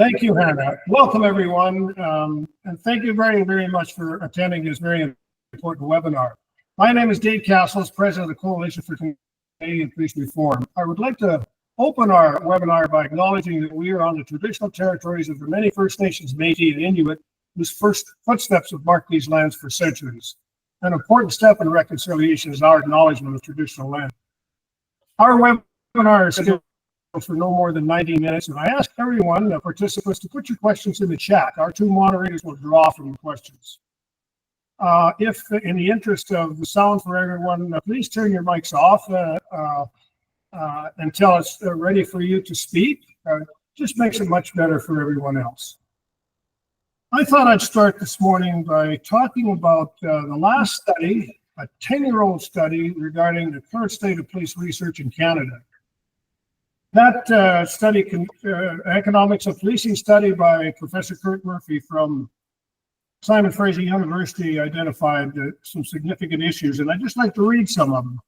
Thank you, Hannah. Welcome, everyone, and thank you very, very much for attending this very important webinar. My name is Dave Castles, President of the Coalition for Canadian Police Reform. I would like to open our webinar by acknowledging that we are on the traditional territories of the many First Nations, Métis, and Inuit, whose first footsteps have marked these lands for centuries. An important step in reconciliation is our acknowledgement of traditional land. Our webinar is scheduled for no more than 90 minutes, and I ask everyone, the participants, to put your questions in the chat. Our two moderators will draw from the questions. If, in the interest of the sound for everyone, please turn your mics off until it's ready for you to speak. Just makes it much better for everyone else. I thought I'd start this morning by talking about the last study, a 10-year-old study regarding the current state of police research in Canada. That study, Economics of Policing study by Professor Kirk from Simon Fraser University, identified some significant issues, and I'd just like to read some of them.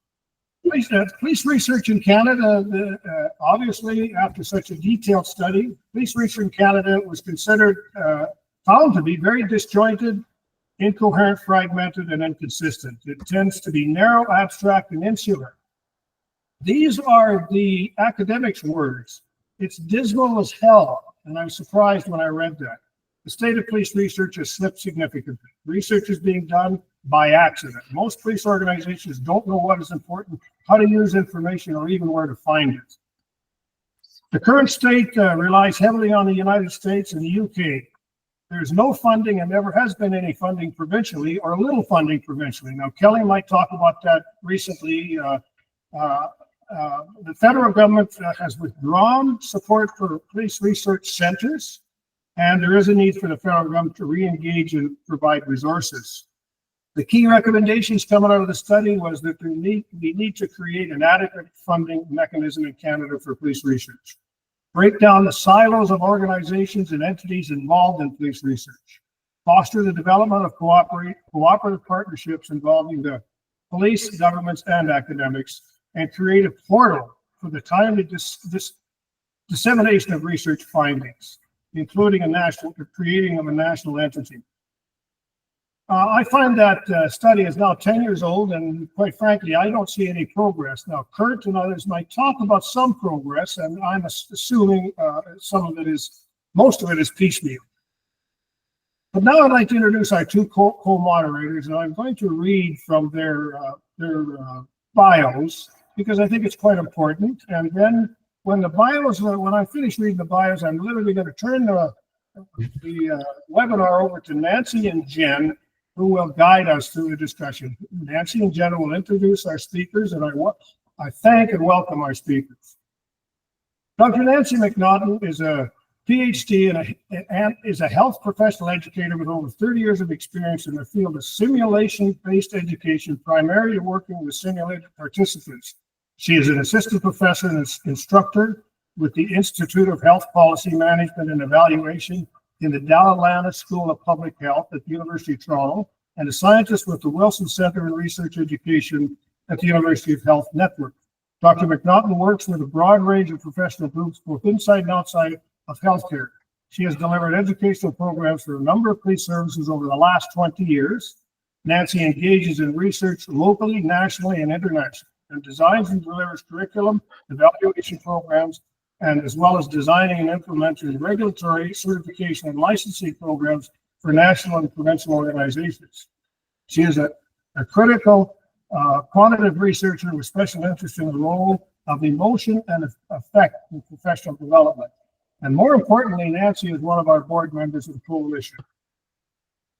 Police research in Canada, obviously, after such a detailed study, police research in Canada was found to be very disjointed, incoherent, fragmented, and inconsistent. It tends to be narrow, abstract, and insular. These are the academics' words. It's dismal as hell, and I was surprised when I read that. The state of police research has slipped significantly. Research is being done by accident. Most police organizations don't know what is important, how to use information, or even where to find it. The current state relies heavily on the United States and the UK. There's no funding and never has been any funding provincially, or little funding provincially. Now, Kelly might talk about that recently. The federal government has withdrawn support for police research centers, and there is a need for the federal government to re-engage and provide resources. The key recommendations coming out of the study was that we need to create an adequate funding mechanism in Canada for police research. Break down the silos of organizations and entities involved in police research. Foster the development of cooperative partnerships involving the police, governments, and academics, and create a portal for the timely dissemination of research findings, including creating of a national entity. I find that study is now 10 years old, and quite frankly, I don't see any progress. Now, Kurt and others might talk about some progress, and I'm assuming most of it is piecemeal. But now I'd like to introduce our two co-moderators, and I'm going to read from their bios, because I think it's quite important. And then when I finish reading the bios, I'm literally going to turn the webinar over to Nancy and Jen, who will guide us through the discussion. Nancy and Jen will introduce our speakers, and I thank and welcome our speakers. Dr. Nancy McNaughton is a PhD and is a health professional educator with over 30 years of experience in the field of simulation-based education, primarily working with simulated participants. She is an assistant professor and instructor with the Institute of Health Policy Management and Evaluation in the Dalla School of Public Health at the University of Toronto, and a scientist with the Wilson Center in Research Education at the University of Health Network. Dr. McNaughton works with a broad range of professional groups, both inside and outside of healthcare. She has delivered educational programs for a number of police services over the last 20 years. Nancy engages in research locally, nationally, and internationally, and designs and delivers curriculum, evaluation programs, and as well as designing and implementing regulatory, certification, and licensing programs for national and provincial organizations. She is a critical quantitative researcher with special interest in the role of emotion and effect in professional development. And more importantly, Nancy is one of our board members of the coalition.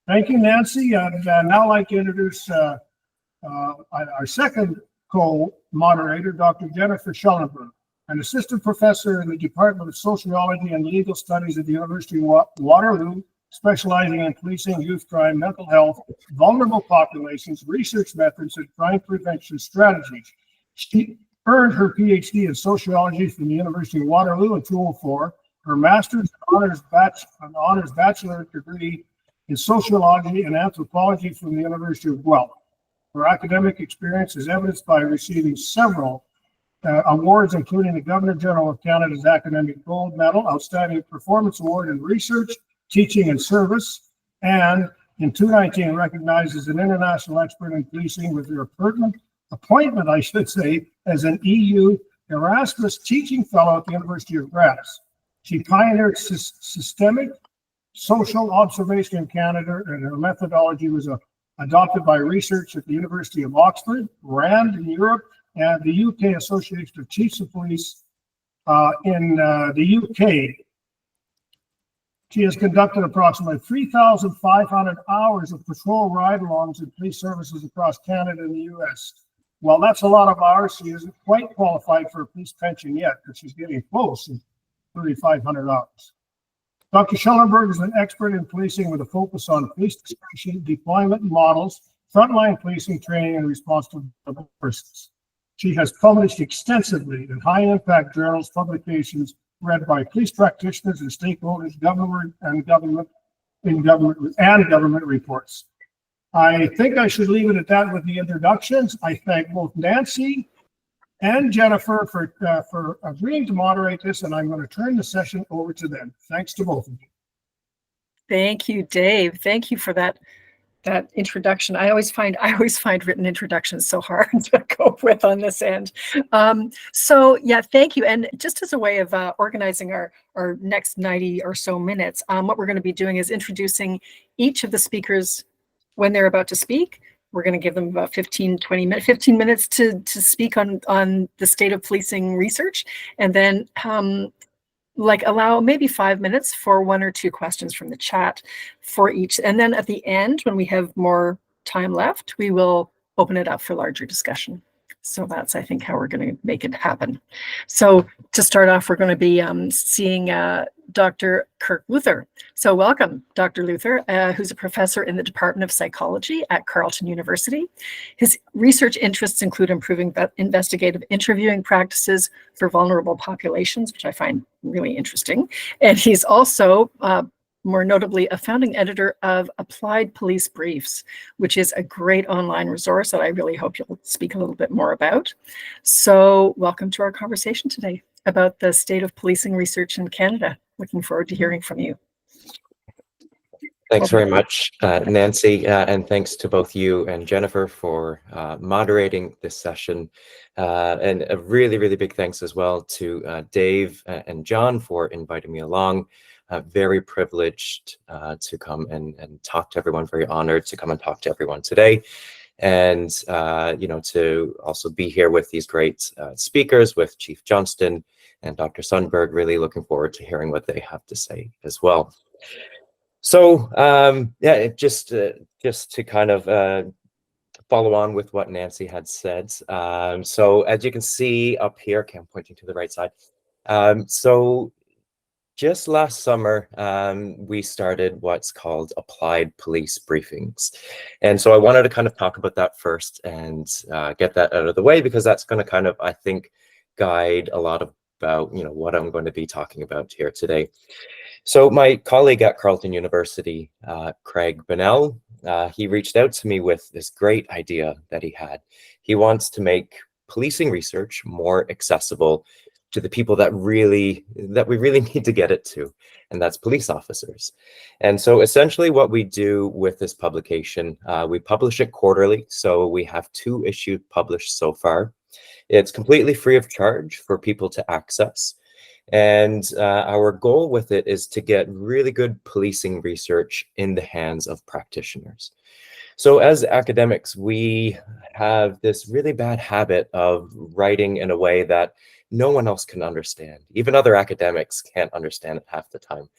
Thank you, Nancy. I'd now like to introduce our second co-moderator, Dr. Jenn Schulenberg, an assistant professor in the Department of Sociology and Legal Studies at the University of Waterloo, specializing in policing, youth crime, mental health, vulnerable populations, research methods, and crime prevention strategies. She earned her PhD in sociology from the University of Waterloo in 2004, her master's and honors bachelor degree in sociology and anthropology from the University of Guelph. Her academic experience is evidenced by receiving several awards, including the Governor General of Canada's Academic Gold Medal, Outstanding Performance Award in Research, Teaching and Service, and in 2019 recognized as an international expert in policing with her appointment, I should say, as an EU Erasmus Teaching Fellow at the University of Graz. She pioneered systemic social observation in Canada, and her methodology was adopted by research at the University of Oxford, RAND in Europe, and the UK Association of Chiefs of Police in the UK. She has conducted approximately 3,500 hours of patrol ride-alongs in police services across Canada and the US. While that's a lot of hours, she isn't quite qualified for a police pension yet, but she's getting close, 3,500 hours. Dr. Schulenberg is an expert in policing with a focus on police discretion, deployment models, frontline policing training, and response to persons. She has published extensively in high-impact journals, publications read by police practitioners and stakeholders, government reports. I think I should leave it at that with the introductions. I thank both Nancy and Jennifer for agreeing to moderate this, and I'm going to turn the session over to them. Thanks to both of you. Thank you, Dave. Thank you for that introduction. I always find written introductions so hard to cope with on this end. So yeah, thank you. And just as a way of organizing our next 90 or so minutes, what we're going to be doing is introducing each of the speakers when they're about to speak. We're going to give them about 15 minutes to speak on the state of policing research, and then allow maybe 5 minutes for 1 or 2 questions from the chat for each. And then at the end, when we have more time left, we will open it up for larger discussion. So that's, I think, how we're going to make it happen. So to start off, we're going to be seeing Dr. Kirk Luther. So welcome, Dr. Luther, who's a professor in the Department of Psychology at Carleton University. His research interests include improving investigative interviewing practices for vulnerable populations, which I find really interesting. And he's also more notably a founding editor of Applied Police Briefs, which is a great online resource that I really hope you'll speak a little bit more about. So welcome to our conversation today about the state of policing research in Canada. Looking forward to hearing from you. Thanks very much, Nancy, and thanks to both you and Jennifer for moderating this session. And a really, really big thanks as well to Dave and John for inviting me along. Very privileged to come and talk to everyone, very honored to come and talk to everyone today. And, to also be here with these great speakers, with Chief Johnston and Dr. Sundberg, really looking forward to hearing what they have to say as well. So, just to kind of follow on with what Nancy had said. So as you can see up here, okay, I'm pointing to the right side. So just last summer, we started what's called Applied Police Briefings. And so I wanted to kind of talk about that first and get that out of the way, because that's going to kind of, I think, guide a lot about, what I'm going to be talking about here today. So my colleague at Carleton University, Craig Bunnell, he reached out to me with this great idea that he had. He wants to make policing research more accessible to the people that we really need to get it to, and that's police officers. And so essentially what we do with this publication, we publish it quarterly. So we have 2 issues published so far. It's completely free of charge for people to access. And our goal with it is to get really good policing research in the hands of practitioners. So as academics, we have this really bad habit of writing in a way that no one else can understand. Even other academics can't understand it half the time.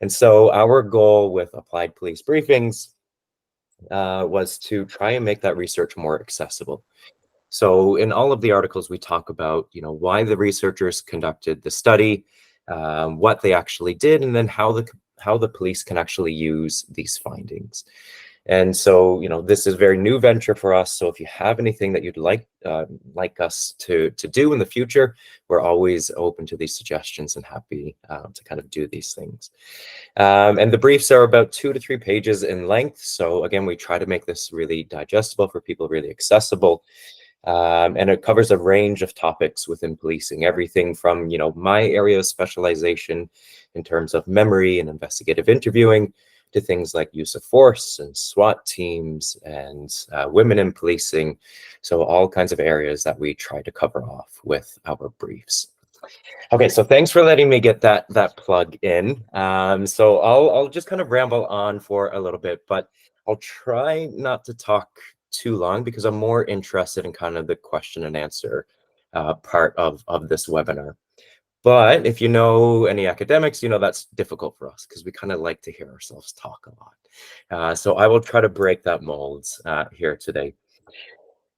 And so our goal with Applied Police Briefings was to try and make that research more accessible. So in all of the articles, we talk about, why the researchers conducted the study, what they actually did, and then how the police can actually use these findings. And so, this is a very new venture for us. So if you have anything that you'd like us to do in the future, we're always open to these suggestions and happy to kind of do these things. And the briefs are about 2 to 3 pages in length. So again, we try to make this really digestible for people, really accessible. And it covers a range of topics within policing, everything from, my area of specialization in terms of memory and investigative interviewing to things like use of force and SWAT teams and women in policing. So all kinds of areas that we try to cover off with our briefs. Okay, so thanks for letting me get that plug in. So I'll just kind of ramble on for a little bit, but I'll try not to talk too long because I'm more interested in kind of the question and answer part of this webinar. But if you know any academics, that's difficult for us because we kind of like to hear ourselves talk a lot. So I will try to break that mold here today.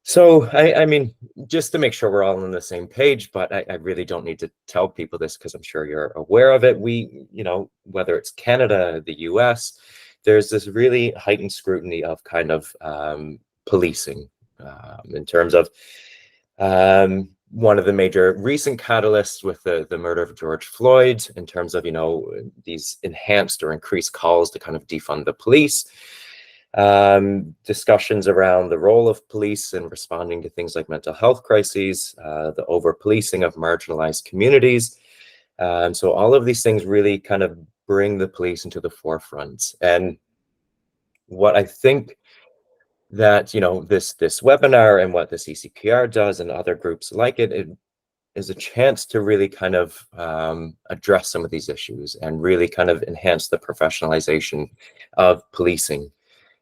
So, I mean, just to make sure we're all on the same page, but I really don't need to tell people this because I'm sure you're aware of it. We, whether it's Canada, the US, there's this really heightened scrutiny of kind of policing in terms of one of the major recent catalysts with the murder of George Floyd in terms of, these enhanced or increased calls to kind of defund the police. Discussions around the role of police in responding to things like mental health crises, the over-policing of marginalized communities. So all of these things really kind of bring the police into the forefront. And what I think that, this webinar and what the CCPR does and other groups like it is a chance to really kind of address some of these issues and really kind of enhance the professionalization of policing.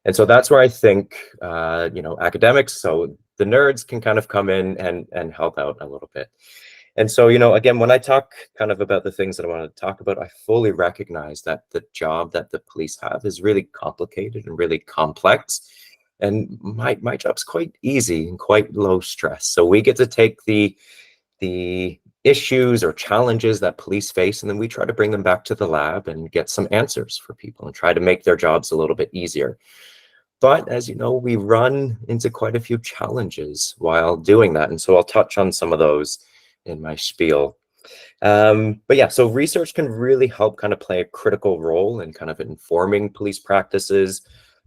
And so that's where I think, academics, so the nerds can kind of come in and help out a little bit. And so, again, when I talk kind of about the things that I want to talk about, I fully recognize that the job that the police have is really complicated and really complex. And my job's quite easy and quite low stress. So we get to take the issues or challenges that police face, and then we try to bring them back to the lab and get some answers for people and try to make their jobs a little bit easier. But as you know, we run into quite a few challenges while doing that. And so I'll touch on some of those in my spiel. But yeah, so research can really help kind of play a critical role in kind of informing police practices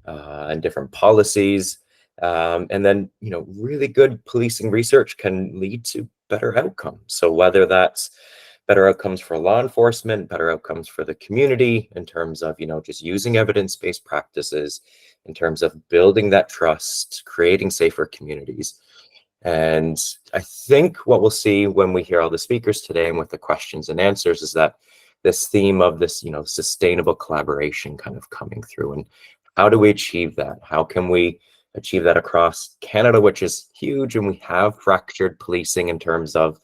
and different policies. And then, really good policing research can lead to better outcomes. So whether that's better outcomes for law enforcement, better outcomes for the community in terms of, just using evidence-based practices, in terms of building that trust, creating safer communities. And I think what we'll see when we hear all the speakers today and with the questions and answers is that this theme of this, sustainable collaboration kind of coming through. And how do we achieve that? How can we achieve that across Canada, which is huge, and we have fractured policing in terms of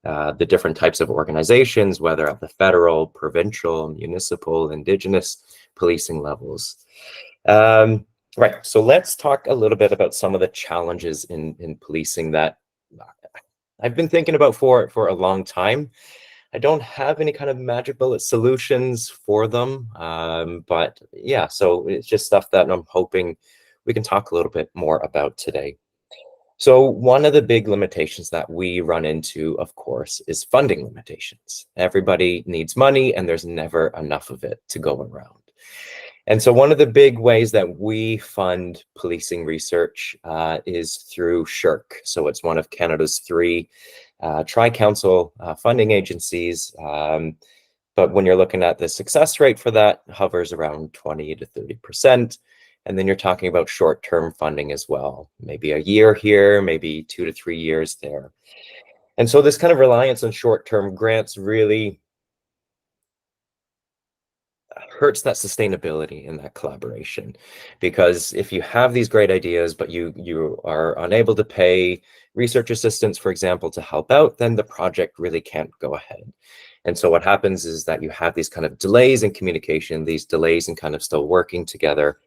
the different types of organizations, whether at the federal, provincial, municipal, Indigenous policing levels. Right, so let's talk a little bit about some of the challenges in policing that I've been thinking about for a long time. I don't have any kind of magic bullet solutions for them, but yeah, so it's just stuff that I'm hoping we can talk a little bit more about today. So one of the big limitations that we run into, of course, is funding limitations. Everybody needs money and there's never enough of it to go around. And so one of the big ways that we fund policing research is through SHIRC. So it's one of Canada's 3 tri-council funding agencies. But when you're looking at the success rate for that, hovers around 20 to 30%. And then you're talking about short-term funding as well, maybe a year here, maybe 2 to 3 years there. And so this kind of reliance on short-term grants really hurts that sustainability in that collaboration, because if you have these great ideas but you are unable to pay research assistants, for example, to help out, then the project really can't go ahead. And so what happens is that you have these kind of delays in communication, these delays in kind of still working together.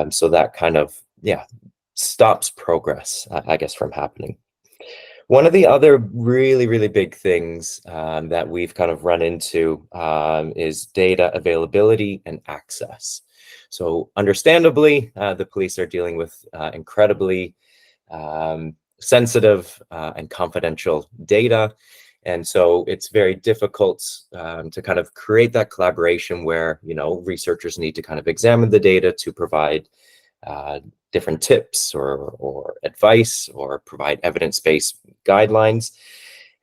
So that kind of, stops progress, I guess, from happening. One of the other really, really big things that we've kind of run into is data availability and access. So understandably, the police are dealing with incredibly sensitive and confidential data. And so it's very difficult to kind of create that collaboration where, researchers need to kind of examine the data to provide different tips or advice or provide evidence-based guidelines.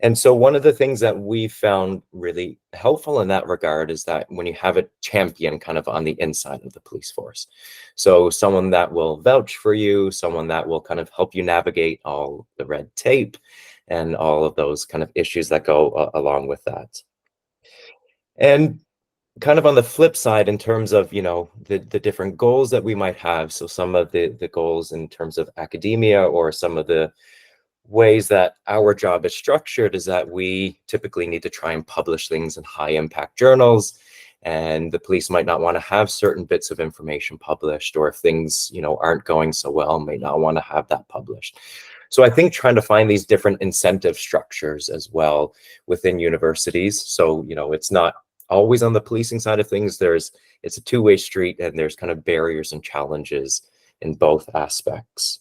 And so one of the things that we found really helpful in that regard is that when you have a champion kind of on the inside of the police force, so someone that will vouch for you, someone that will kind of help you navigate all the red tape and all of those kind of issues that go along with that. And kind of on the flip side, in terms of, you know, the different goals that we might have, so some of the goals in terms of academia or some of the ways that our job is structured is that we typically need to try and publish things in high impact journals, and the police might not want to have certain bits of information published, or if things, you know, aren't going so well, may not want to have that published. So I think trying to find these different incentive structures as well within universities. So, you know, it's not always on the policing side of things. It's a two-way street, and there's kind of barriers and challenges in both aspects.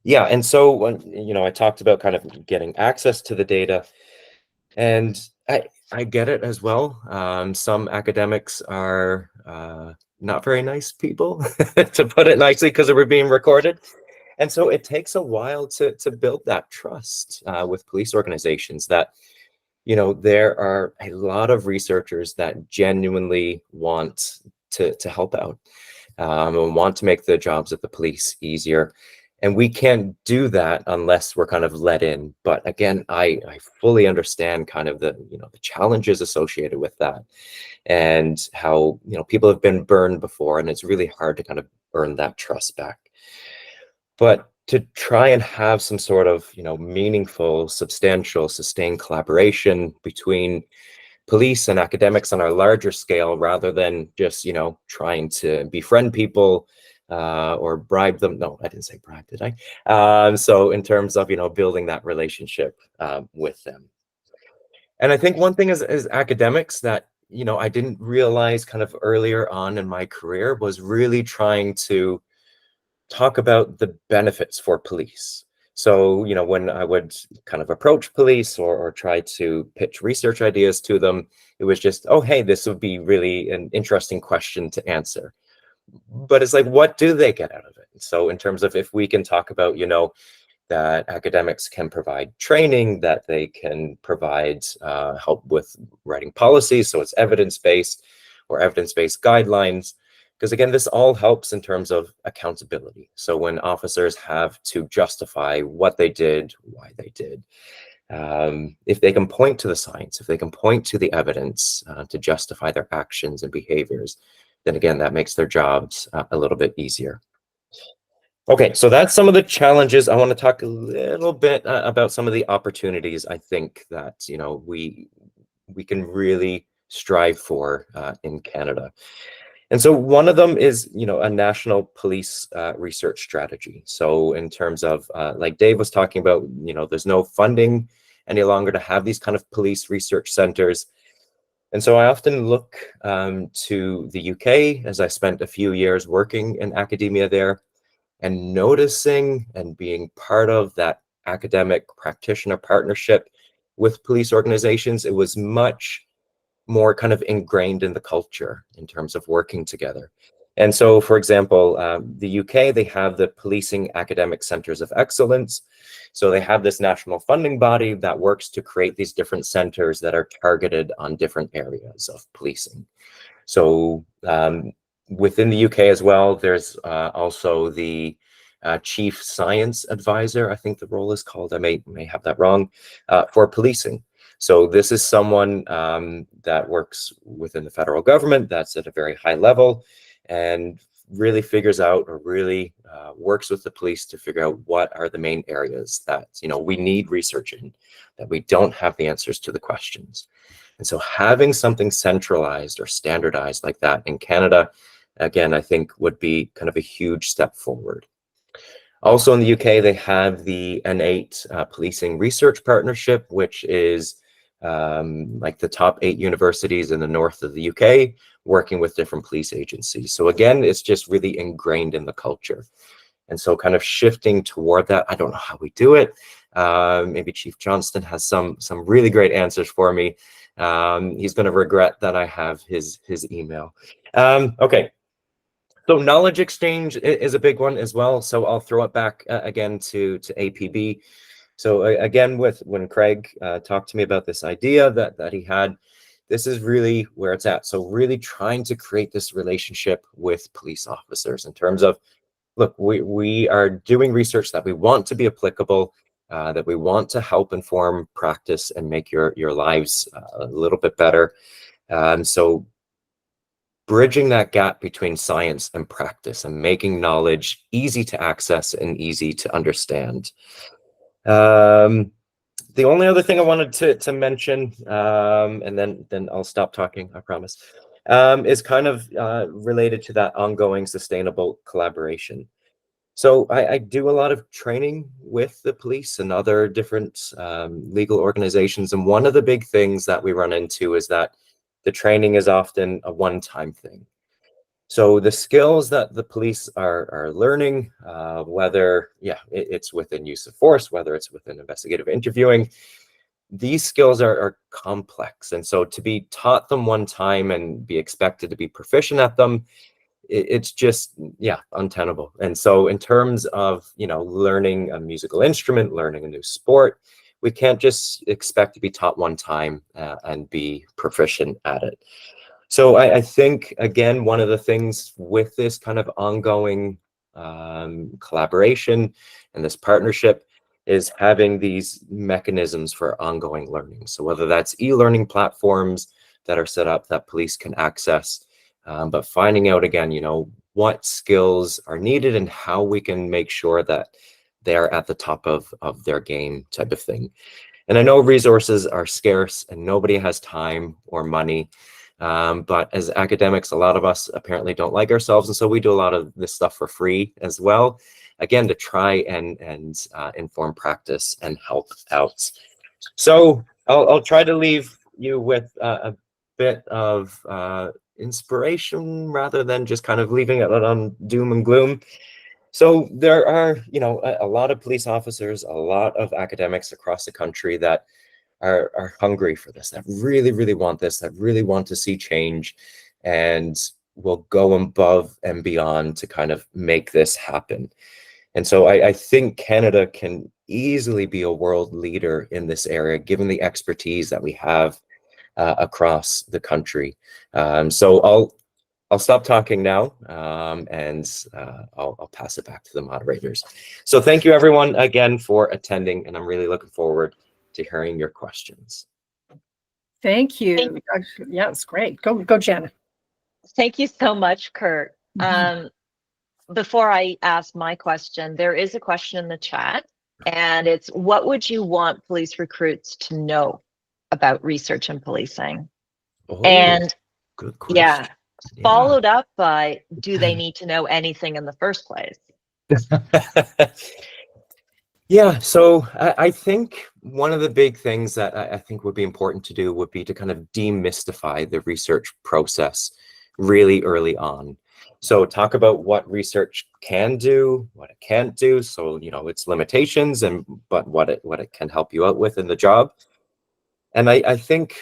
Yeah, and so when, you know, I talked about kind of getting access to the data, and I get it as well. Some academics are not very nice people, to put it nicely, because we're being recorded. And so it takes a while to build that trust with police organizations that, you know, there are a lot of researchers that genuinely want to help out and want to make the jobs of the police easier. And we can't do that unless we're kind of let in. But again, I fully understand kind of the, you know, the challenges associated with that, and how, you know, people have been burned before, and it's really hard to kind of earn that trust back. But to try and have some sort of, you know, meaningful, substantial, sustained collaboration between police and academics on a larger scale, rather than just, you know, trying to befriend people or bribe them. No, I didn't say bribe, did I? So in terms of, you know, building that relationship with them. And I think one thing as academics that, you know, I didn't realize kind of earlier on in my career was really trying to talk about the benefits for police. So, you know, when I would kind of approach police or try to pitch research ideas to them, it was just, oh, hey, this would be really an interesting question to answer. But it's like, what do they get out of it? So in terms of, if we can talk about, you know, that academics can provide training, that they can provide help with writing policies, so it's evidence-based or evidence-based guidelines. Because again, this all helps in terms of accountability. So when officers have to justify what they did, why they did, if they can point to the science, if they can point to the evidence to justify their actions and behaviors, then again, that makes their jobs a little bit easier. Okay, so that's some of the challenges. I want to talk a little bit about some of the opportunities I think that, you know, we can really strive for in Canada. And so one of them is, you know, a national police research strategy. So in terms of, like Dave was talking about, you know, there's no funding any longer to have these kind of police research centers. And so I often look to the UK, as I spent a few years working in academia there, and noticing and being part of that academic practitioner partnership with police organizations. It was much more kind of ingrained in the culture in terms of working together. And so, for example, the UK, they have the Policing Academic Centres of Excellence. So they have this national funding body that works to create these different centres that are targeted on different areas of policing. So within the UK as well, there's also the Chief Science Advisor, I think the role is called, I may have that wrong, for policing. So this is someone that works within the federal government that's at a very high level and really figures out, or really works with the police to figure out what are the main areas that, you know, we need research in, that we don't have the answers to the questions. And so having something centralized or standardized like that in Canada, again, I think would be kind of a huge step forward. Also in the UK, they have the N8 Policing Research Partnership, which is like the top 8 universities in the north of the UK working with different police agencies. So again, it's just really ingrained in the culture. And so kind of shifting toward that, I don't know how we do it. Maybe Chief Johnston has some really great answers for me. He's going to regret that I have his email. Okay. So knowledge exchange is a big one as well. So I'll throw it back again to APB. So again, when Craig talked to me about this idea that he had, this is really where it's at. So really trying to create this relationship with police officers in terms of, look, we are doing research that we want to be applicable, that we want to help inform practice and make your lives a little bit better. So bridging that gap between science and practice and making knowledge easy to access and easy to understand. The only other thing I wanted to mention, and then I'll stop talking, I promise, is kind of related to that ongoing sustainable collaboration. So I do a lot of training with the police and other different legal organizations. And one of the big things that we run into is that the training is often a one-time thing. So the skills that the police are learning, whether it's within use of force, whether it's within investigative interviewing, these skills are complex. And so to be taught them one time and be expected to be proficient at them, it's just, untenable. And so in terms of, learning a musical instrument, learning a new sport, we can't just expect to be taught one time and be proficient at it. So I think, again, one of the things with this kind of ongoing collaboration and this partnership is having these mechanisms for ongoing learning. So whether that's e-learning platforms that are set up that police can access, but finding out again, what skills are needed and how we can make sure that they're at the top of their game type of thing. And I know resources are scarce and nobody has time or money. But as academics, a lot of us apparently don't like ourselves. And so we do a lot of this stuff for free as well, again, to try and inform practice and help out. So I'll try to leave you with a bit of inspiration rather than just kind of leaving it on doom and gloom. So there are, a lot of police officers, a lot of academics across the country that are hungry for this, that really, really want this, that really want to see change and will go above and beyond to kind of make this happen. And so I think Canada can easily be a world leader in this area, given the expertise that we have across the country. So I'll stop talking now and I'll pass it back to the moderators. So thank you everyone again for attending, and I'm really looking forward to hearing your questions. Thank you. Yeah, it's great. Go, Jen. Thank you so much, Kirk. Before I ask my question, there is a question in the chat, and it's, what would you want police recruits to know about research and policing? And good question. Followed up by, do they need to know anything in the first place? Yeah, so I think one of the big things that I think would be important to do would be to kind of demystify the research process really early on. So talk about what research can do, what it can't do. So, its limitations but what it can help you out with in the job. And I think,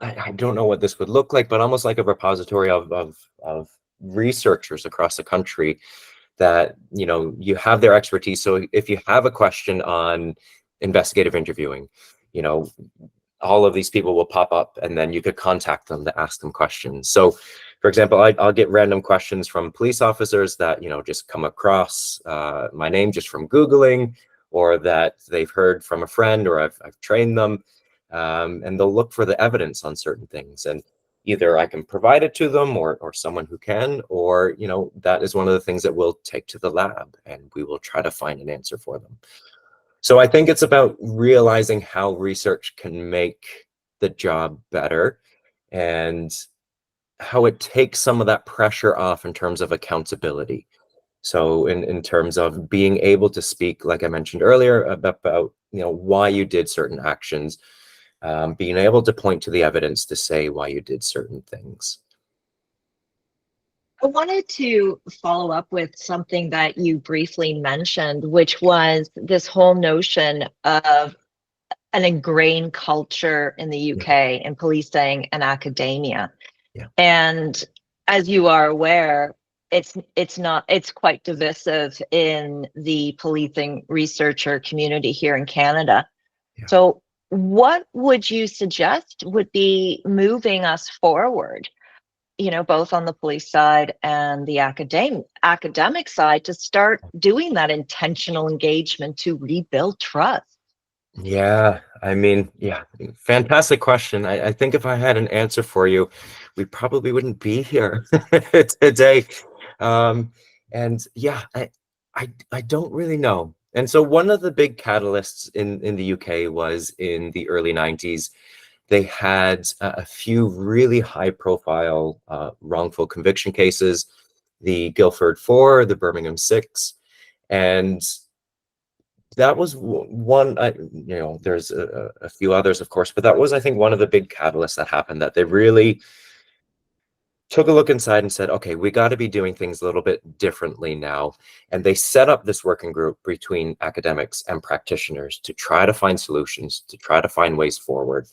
I don't know what this would look like, but almost like a repository of researchers across the country that, you have their expertise. So if you have a question on investigative interviewing, all of these people will pop up and then you could contact them to ask them questions. So for example, I'll get random questions from police officers that, just come across my name just from Googling, or that they've heard from a friend, or I've trained them, and they'll look for the evidence on certain things. And either I can provide it to them or someone who can, or, that is one of the things that we'll take to the lab and we will try to find an answer for them. So I think it's about realizing how research can make the job better and how it takes some of that pressure off in terms of accountability. So in terms of being able to speak, like I mentioned earlier, about why you did certain actions, being able to point to the evidence to say why you did certain things. I wanted to follow up with something that you briefly mentioned, which was this whole notion of an ingrained culture in the UK in policing and academia. Yeah. And as you are aware, it's quite divisive in the policing researcher community here in Canada. Yeah. So what would you suggest would be moving us forward, both on the police side and the academic side, to start doing that intentional engagement to rebuild trust? Yeah, I mean, yeah, fantastic question. I think if I had an answer for you, we probably wouldn't be here today. And yeah, I don't really know. And so one of the big catalysts in the UK was in the early 90s. They had a few really high-profile wrongful conviction cases, the Guildford 4, the Birmingham 6, and that was one. There's a few others, of course, but that was, I think, one of the big catalysts that happened, that they really took a look inside and said, okay, we got to be doing things a little bit differently now. And they set up this working group between academics and practitioners to try to find solutions, to try to find ways forward.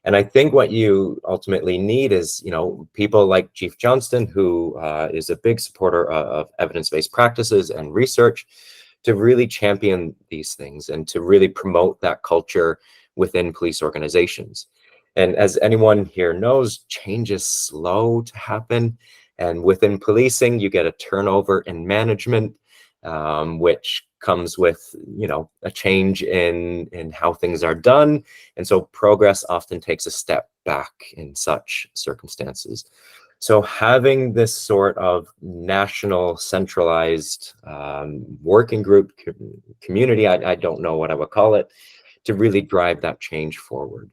And I think what you ultimately need is, people like Chief Johnston, who is a big supporter of evidence-based practices and research, to really champion these things and to really promote that culture within police organizations. And as anyone here knows, change is slow to happen. And within policing, you get a turnover in management, which comes with, a change in how things are done. And so progress often takes a step back in such circumstances. So having this sort of national centralized working group community, I don't know what I would call it, to really drive that change forward.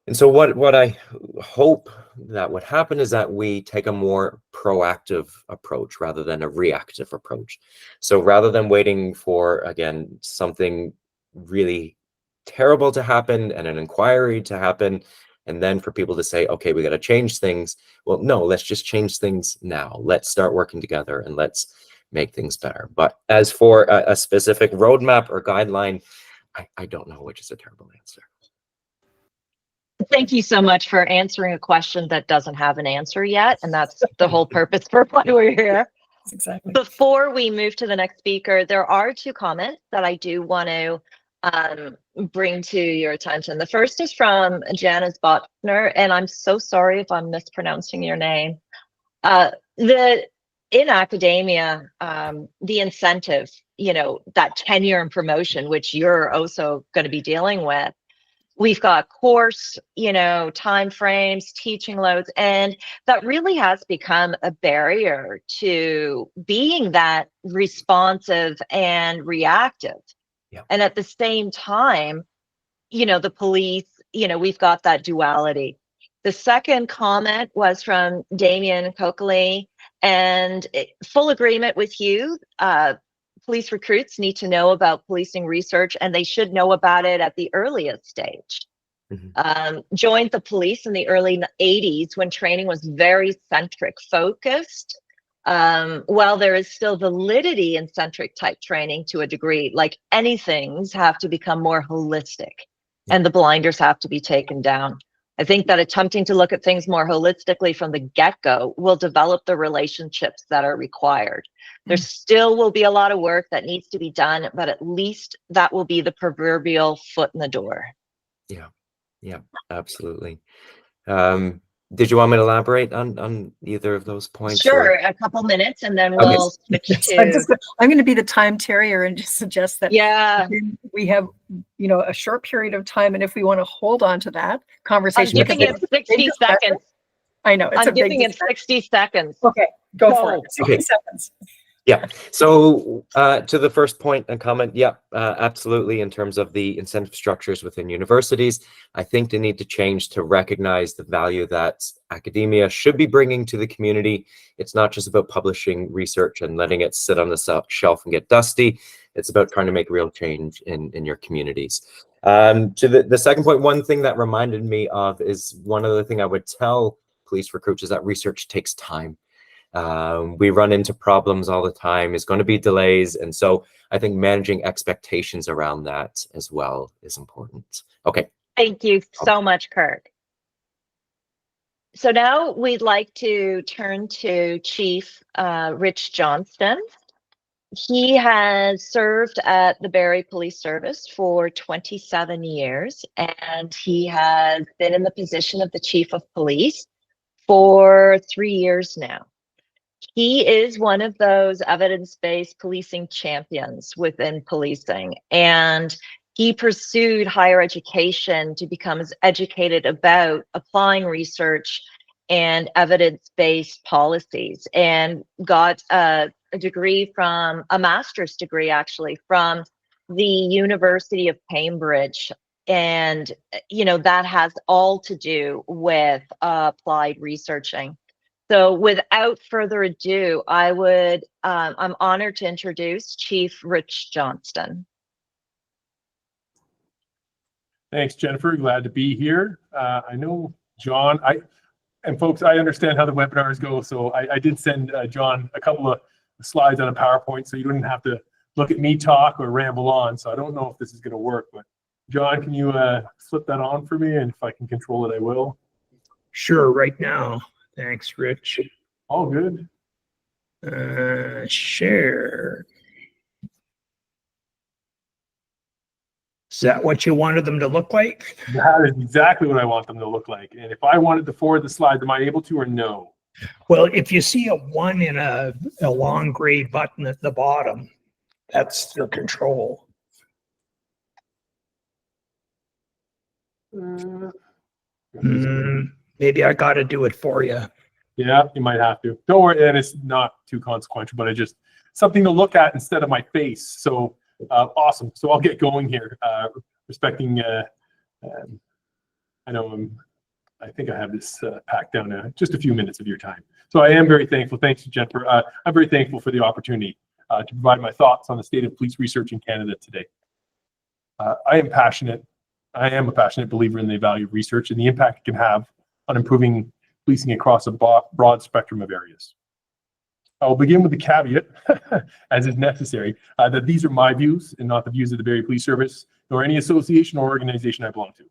And so what I hope that would happen is that we take a more proactive approach rather than a reactive approach. So rather than waiting for, again, something really terrible to happen and an inquiry to happen, and then for people to say, okay, we got to change things. Well, no, let's just change things now. Let's start working together and let's make things better. But as for a specific roadmap or guideline, I don't know, which is a terrible answer. Thank you so much for answering a question that doesn't have an answer yet. And that's the whole purpose for why we're here. Exactly. Before we move to the next speaker, there are two comments that I do want to bring to your attention. The first is from Janice Botner, and I'm so sorry if I'm mispronouncing your name. In academia, the incentive, that tenure and promotion, which you're also going to be dealing with, we've got course, time frames, teaching loads, and that really has become a barrier to being that responsive and reactive. Yeah. And at the same time, the police, we've got that duality. The second comment was from Damien Coakley, and full agreement with you. Police recruits need to know about policing research, and they should know about it at the earliest stage. Mm-hmm. Joined the police in the early 80s when training was very centric focused. While there is still validity in centric type training to a degree, like anything have to become more holistic, and the blinders have to be taken down. I think that attempting to look at things more holistically from the get-go will develop the relationships that are required. There still will be a lot of work that needs to be done, but at least that will be the proverbial foot in the door. Yeah, absolutely. Did you want me to elaborate on either of those points? Sure, a couple minutes, and then we'll switch to... I'm going to be the time terrier and just suggest that we have, a short period of time, and if we want to hold on to that conversation, I'm giving it 60 seconds. I know I'm giving it 60 seconds. Okay, go for it. 60 seconds. Yeah. So to the first point and comment, absolutely. In terms of the incentive structures within universities, I think they need to change to recognize the value that academia should be bringing to the community. It's not just about publishing research and letting it sit on the shelf and get dusty. It's about trying to make real change in your communities. To the second point, one thing that reminded me of is one other thing I would tell police recruits is that research takes time. We run into problems all the time. There's going to be delays. And so I think managing expectations around that as well is important. Okay. Thank you so much, Kirk. So now we'd like to turn to Chief Rich Johnston. He has served at the Barrie Police Service for 27 years, and he has been in the position of the Chief of Police for 3 years now. He is one of those evidence-based policing champions within policing, and he pursued higher education to become as educated about applying research and evidence-based policies, and got a degree from a master's degree actually from the University of Cambridge. And that has all to do with applied researching. So without further ado, I'm honored to introduce Chief Rich Johnston. Thanks, Jennifer. Glad to be here. I know John, and folks, I understand how the webinars go, so I did send John a couple of slides on a PowerPoint, so you don't have to look at me talk or ramble on. So I don't know if this is going to work, but John, can you flip that on for me? And if I can control it, I will. Sure, right now. Thanks, Rich. All good. Share. Is that what you wanted them to look like? That is exactly what I want them to look like. And if I wanted to forward the slides, am I able to or no? Well, if you see a 1 in a long gray button at the bottom, that's the control. Maybe I got to do it for you. Yeah, you might have to. Don't worry, and it's not too consequential, but I just something to look at instead of my face. So awesome. So I'll get going here, respecting. I think I have this packed down to just a few minutes of your time. So I am very thankful. Thanks, Jennifer. I'm very thankful for the opportunity to provide my thoughts on the state of police research in Canada today. I am a passionate believer in the value of research and the impact it can have on improving policing across a broad spectrum of areas. I will begin with the caveat, as is necessary, that these are my views and not the views of the Barrie Police Service, nor any association or organization I belong to.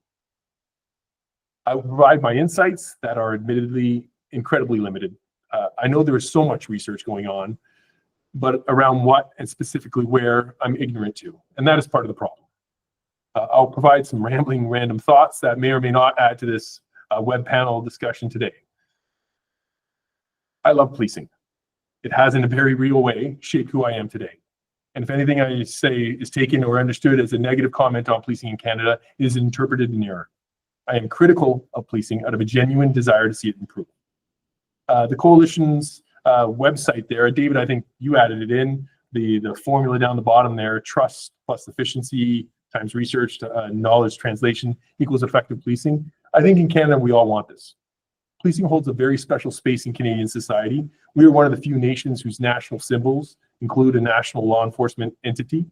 I will provide my insights that are admittedly incredibly limited. I know there is so much research going on, but around what and specifically where I'm ignorant to, and that is part of the problem. I'll provide some rambling random thoughts that may or may not add to this web panel discussion today. I love policing. It has, in a very real way, shaped who I am today. And if anything I say is taken or understood as a negative comment on policing in Canada, it is interpreted in error. I am critical of policing out of a genuine desire to see it improve. The coalition's website there, David, I think you added it in, the formula down the bottom there, trust plus efficiency times research, knowledge translation equals effective policing. I think in Canada, we all want this. Policing holds a very special space in Canadian society. We are one of the few nations whose national symbols include a national law enforcement entity.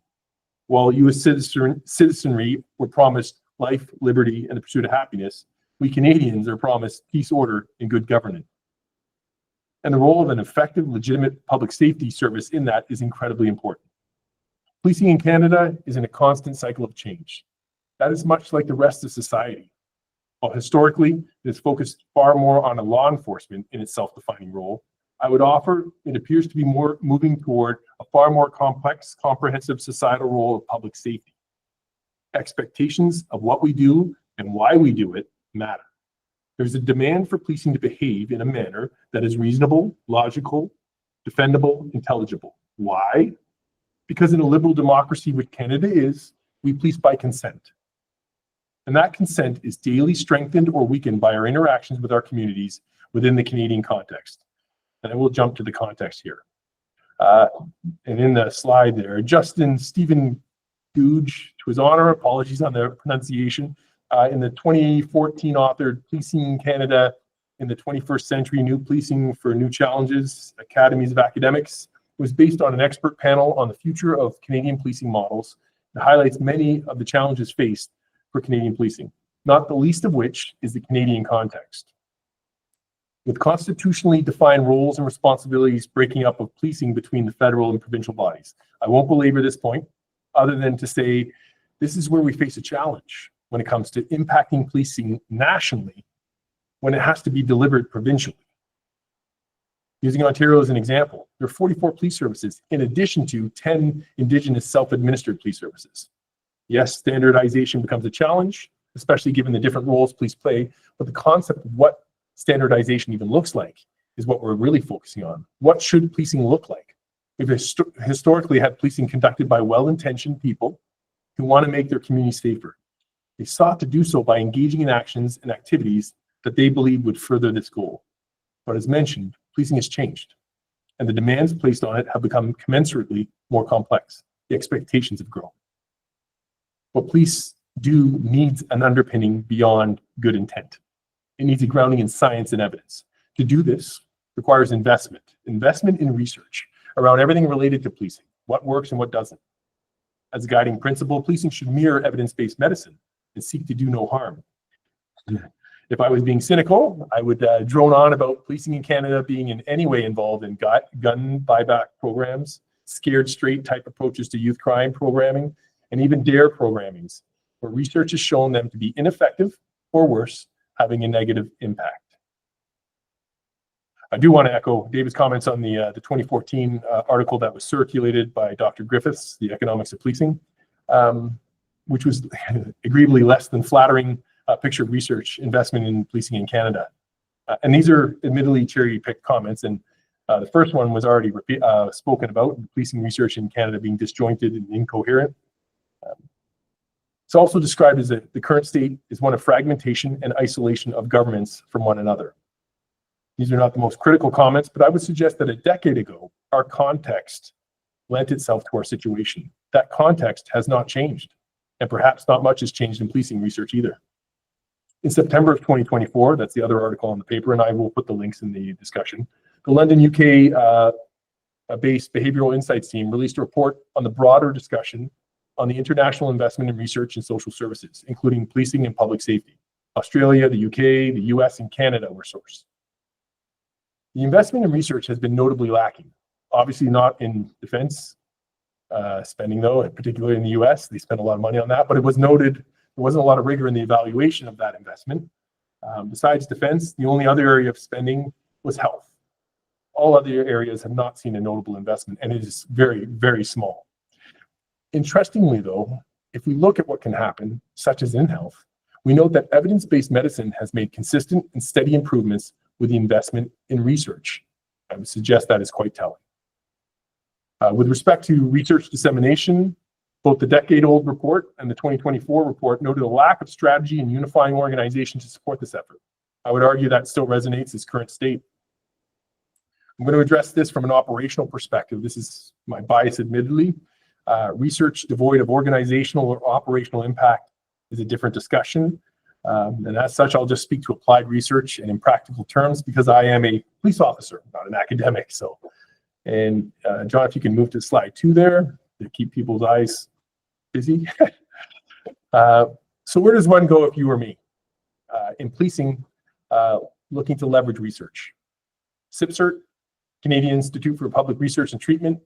While U.S. citizenry were promised life, liberty, and the pursuit of happiness, we Canadians are promised peace, order, and good governance. And the role of an effective, legitimate public safety service in that is incredibly important. Policing in Canada is in a constant cycle of change. That is much like the rest of society. While historically, it is focused far more on a law enforcement in its self-defining role, I would offer it appears to be more moving toward a far more complex, comprehensive societal role of public safety. Expectations of what we do and why we do it matter. There's a demand for policing to behave in a manner that is reasonable, logical, defendable, intelligible. Why? Because in a liberal democracy, which Canada is, we police by consent. And that consent is daily strengthened or weakened by our interactions with our communities within the Canadian context. And I will jump to the context here. And in the slide there, Justin Stephen Googe, to his honor, apologies on the pronunciation, in the 2014 authored Policing in Canada in the 21st Century, New Policing for New Challenges, Academies of Academics, was based on an expert panel on the future of Canadian policing models that highlights many of the challenges faced for Canadian policing, not the least of which is the Canadian context. With constitutionally defined roles and responsibilities breaking up of policing between the federal and provincial bodies. I won't belabor this point, other than to say this is where we face a challenge when it comes to impacting policing nationally when it has to be delivered provincially. Using Ontario as an example, there are 44 police services in addition to 10 Indigenous self-administered police services. Yes, standardization becomes a challenge, especially given the different roles police play, but the concept of what standardization even looks like is what we're really focusing on. What should policing look like? We've historically had policing conducted by well-intentioned people who want to make their communities safer. They sought to do so by engaging in actions and activities that they believe would further this goal. But as mentioned, policing has changed, and the demands placed on it have become commensurately more complex. The expectations have grown. What police do needs an underpinning beyond good intent. It needs a grounding in science and evidence. To do this requires investment in research around everything related to policing, what works and what doesn't. As a guiding principle, policing should mirror evidence-based medicine and seek to do no harm. If I was being cynical, I would drone on about policing in Canada being in any way involved in gun buyback programs, scared straight type approaches to youth crime programming, and even DARE programmings, where research has shown them to be ineffective or worse, having a negative impact. I do want to echo David's comments on the 2014 article that was circulated by Dr. Griffiths, The Economics of Policing, which was agreeably less than flattering picture of research investment in policing in Canada. And these are admittedly cherry-picked comments, and the first one was already spoken about, policing research in Canada being disjointed and incoherent. It's also described as the current state is one of fragmentation and isolation of governments from one another. These are not the most critical comments, but I would suggest that a decade ago, our context lent itself to our situation. That context has not changed, and perhaps not much has changed in policing research either. In September of 2024, that's the other article on the paper, and I will put the links in the discussion, the London, UK-based behavioral insights team released a report on the broader discussion on the international investment in research and social services, including policing and public safety. Australia, the UK, the US, and Canada were sourced. The investment in research has been notably lacking. Obviously not in defense spending though, and particularly in the US, they spent a lot of money on that, but it was noted there wasn't a lot of rigor in the evaluation of that investment. Besides defense, the only other area of spending was health. All other areas have not seen a notable investment, and it is very, very small. Interestingly though, if we look at what can happen, such as in health, we note that evidence-based medicine has made consistent and steady improvements with the investment in research. I would suggest that is quite telling. With respect to research dissemination, both the decade-old report and the 2024 report noted a lack of strategy and unifying organization to support this effort. I would argue that still resonates as current state. I'm going to address this from an operational perspective. This is my bias, admittedly. Research devoid of organizational or operational impact is a different discussion. And as such, I'll just speak to applied research and in practical terms because I am a police officer, not an academic. So, and John, if you can move to slide 2 there to keep people's eyes busy. So where does one go if you were me? In policing, looking to leverage research. CIPSERT, Canadian Institute for Public Research and Treatment,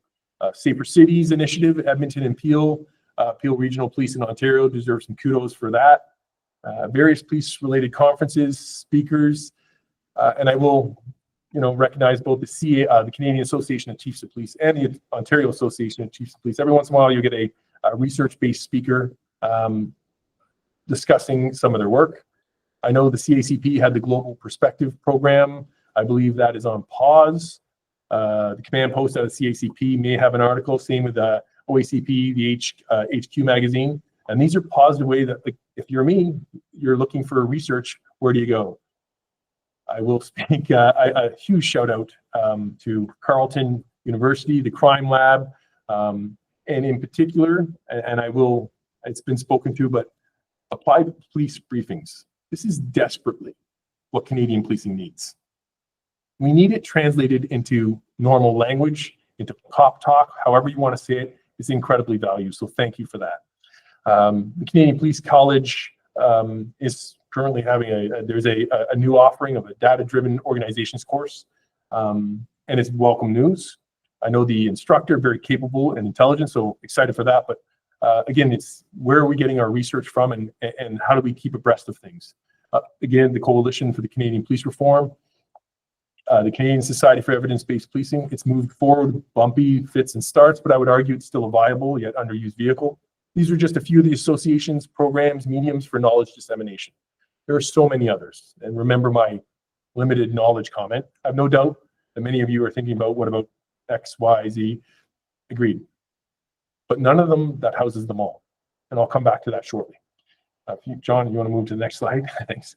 Safer Cities Initiative, Edmonton and Peel Regional Police in Ontario deserve some kudos for that. Various police-related conferences, speakers, and I will, recognize both the Canadian Association of Chiefs of Police and the Ontario Association of Chiefs of Police. Every once in a while, you get a research-based speaker discussing some of their work. I know the CACP had the Global Perspective program. I believe that is on pause. The command post out of CACP may have an article, same with the OACP, the HQ magazine. And these are positive ways that, like, if you're me, you're looking for research, where do you go? I will speak a huge shout out to Carleton University, the Crime Lab, and in particular, and it's been spoken to, but applied police briefings. This is desperately what Canadian policing needs. We need it translated into normal language, into cop talk, however you want to say it. It's incredibly valued, so thank you for that. The Canadian Police College is currently having there's a new offering of a data-driven organizations course, and it's welcome news. I know the instructor, very capable and intelligent, so excited for that. But again, it's where are we getting our research from, and how do we keep abreast of things? Again, the Coalition for the Canadian Police Reform, the Canadian Society for Evidence-Based Policing. It's moved forward, bumpy, fits and starts, but I would argue it's still a viable yet underused vehicle. These are just a few of the associations, programs, mediums for knowledge dissemination. There are so many others. And remember my limited knowledge comment. I have no doubt that many of you are thinking about, what about X, Y, Z? Agreed. But none of them that houses them all. And I'll come back to that shortly. John, you want to move to the next slide? Thanks.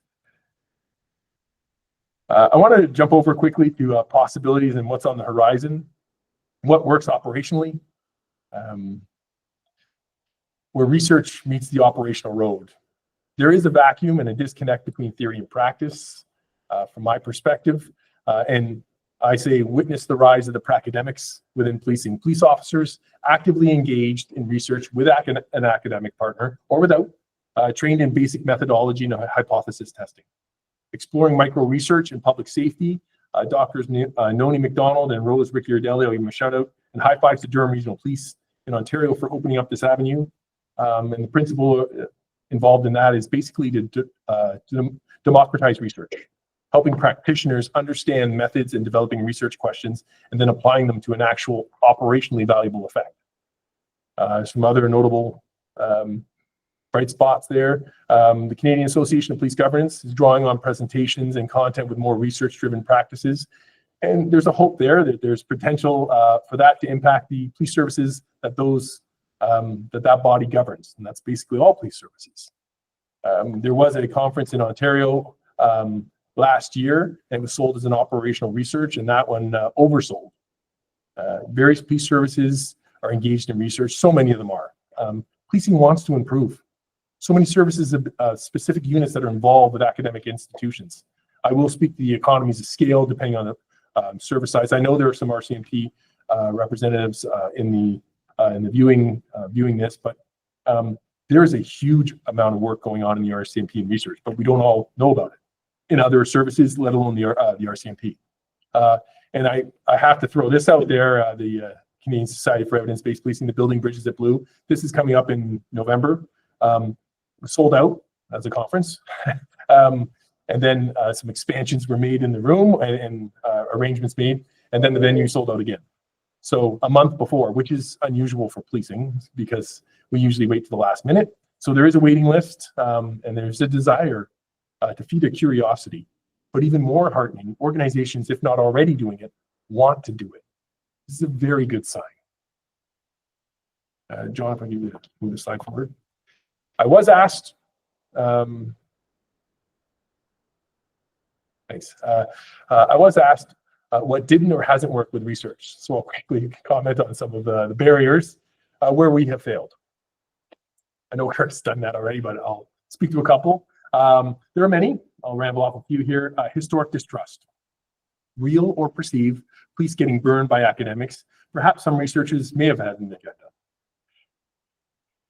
I want to jump over quickly to possibilities and what's on the horizon, what works operationally, where research meets the operational road. There is a vacuum and a disconnect between theory and practice, from my perspective, and I say witness the rise of the pracademics within policing. Police officers actively engaged in research with an academic partner or without, trained in basic methodology and hypothesis testing. Exploring micro research in public safety, Doctors Noni McDonald and Rose Ricciardelli, I'll give them a shout out, and high fives to Durham Regional Police in Ontario for opening up this avenue. And the principle involved in that is basically to democratize research, helping practitioners understand methods and developing research questions and then applying them to an actual operationally valuable effect. Some other notable bright spots there. The Canadian Association of Police Governance is drawing on presentations and content with more research-driven practices. And there's a hope there that there's potential for that to impact the police services that that body governs. And that's basically all police services. There was a conference in Ontario last year, and it was sold as an operational research, and that one oversold. Various police services are engaged in research. So many of them are. Policing wants to improve. So many services have specific units that are involved with academic institutions. I will speak to the economies of scale depending on the service size. I know there are some RCMP representatives in the viewing this, but there is a huge amount of work going on in the RCMP and research, but we don't all know about it in other services, let alone the RCMP. And I have to throw this out there, the Canadian Society for Evidence-Based Policing, the Building Bridges That Blue. This is coming up in November. Sold out as a conference. And then some expansions were made in the room and arrangements made, and then the venue sold out again. So a month before, which is unusual for policing because we usually wait to the last minute. So there is a waiting list, and there's a desire to feed a curiosity. But even more heartening, organizations, if not already doing it, want to do it. This is a very good sign. John, if I can move the slide forward. I was asked, thanks. I was asked what didn't or hasn't worked with research. So I'll quickly comment on some of the barriers where we have failed. I know Kirk's done that already, but I'll speak to a couple. There are many. I'll ramble off a few here. Historic distrust. Real or perceived, police getting burned by academics. Perhaps some researchers may have had an agenda.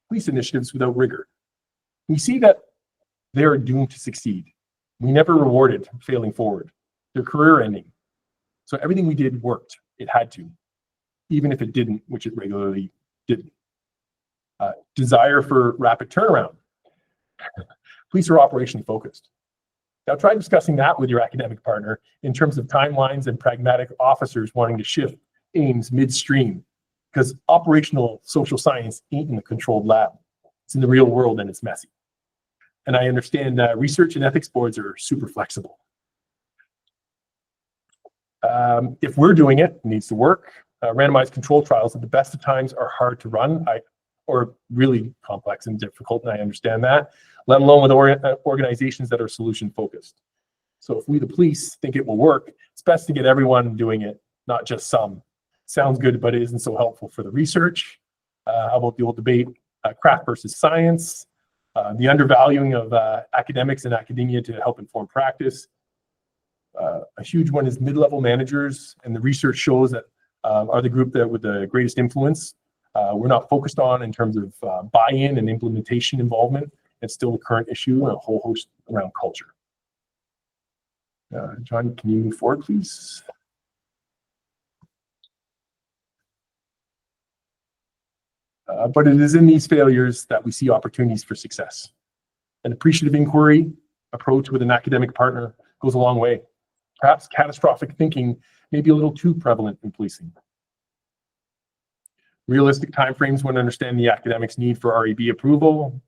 Police initiatives without rigor. We see that they are doomed to succeed. We never rewarded failing forward. Their career ending. So everything we did worked. It had to, even if it didn't, which it regularly didn't. Desire for rapid turnaround. Police are operationally focused. Now try discussing that with your academic partner in terms of timelines and pragmatic officers wanting to shift aims midstream, because operational social science ain't in the controlled lab. It's in the real world and it's messy. And I understand research and ethics boards are super flexible. If we're doing it, it needs to work. Randomized control trials at the best of times are hard to run or really complex and difficult, and I understand that, let alone with organizations that are solution focused. So if we, the police, think it will work, it's best to get everyone doing it, not just some. Sounds good, but it isn't so helpful for the research. How about the old debate, craft versus science, the undervaluing of academics and academia to help inform practice. A huge one is mid-level managers, and the research shows that are the group that with the greatest influence. We're not focused on in terms of buy-in and implementation involvement. It's still a current issue and a whole host around culture. John, can you move forward, please? But it is in these failures that we see opportunities for success. An appreciative inquiry approach with an academic partner goes a long way. Perhaps catastrophic thinking may be a little too prevalent in policing. Realistic timeframes when understanding the academics' need for REB approval.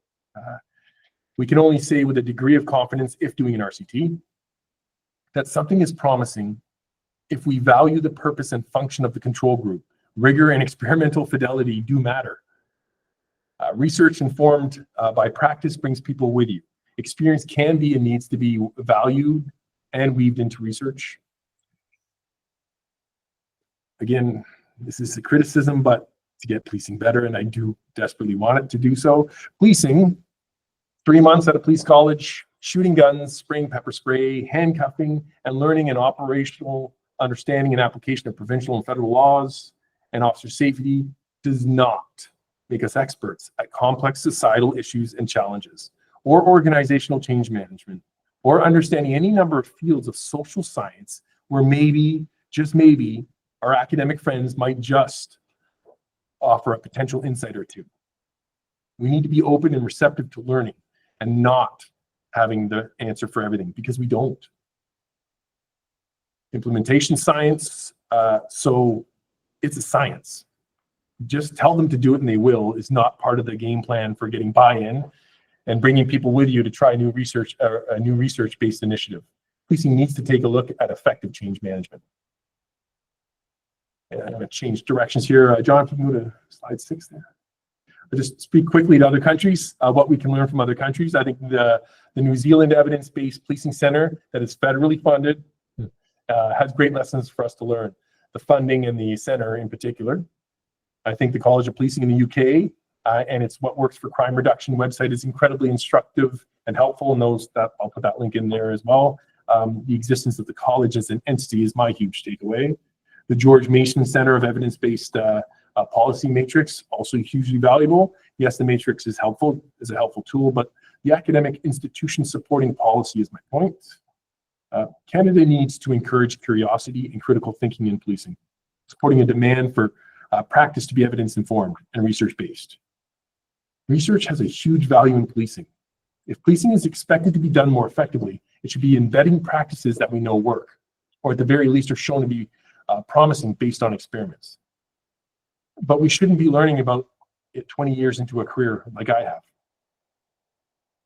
We can only say with a degree of confidence, if doing an RCT, that something is promising if we value the purpose and function of the control group. Rigor and experimental fidelity do matter. Research informed by practice brings people with you. Experience can be and needs to be valued and weaved into research. Again, this is a criticism, but to get policing better, and I do desperately want it to do so. Policing, 3 months at a police college, shooting guns, spraying pepper spray, handcuffing, and learning an operational understanding and application of provincial and federal laws and officer safety does not make us experts at complex societal issues and challenges, or organizational change management, or understanding any number of fields of social science where maybe, just maybe, our academic friends might just offer a potential insight or two. We need to be open and receptive to learning and not having the answer for everything, because we don't. Implementation science, so it's a science. Just tell them to do it and they will is not part of the game plan for getting buy-in and bringing people with you to try a new research-based initiative. Policing needs to take a look at effective change management. And I'm going to change directions here. John, can you go to slide 6 there? I'll just speak quickly to other countries, what we can learn from other countries. I think the New Zealand Evidence-Based Policing Center that is federally funded has great lessons for us to learn. The funding and the center in particular. I think the College of Policing in the UK and it's What Works for Crime Reduction website is incredibly instructive and helpful, and I'll put that link in there as well. The existence of the college as an entity is my huge takeaway. The George Mason Center of Evidence-Based Policy Matrix, also hugely valuable. Yes, the matrix is helpful, is a helpful tool, but the academic institution supporting policy is my point. Canada needs to encourage curiosity and critical thinking in policing, supporting a demand for practice to be evidence-informed and research-based. Research has a huge value in policing. If policing is expected to be done more effectively, it should be embedding practices that we know work, or at the very least are shown to be promising based on experiments. But we shouldn't be learning about it 20 years into a career like I have.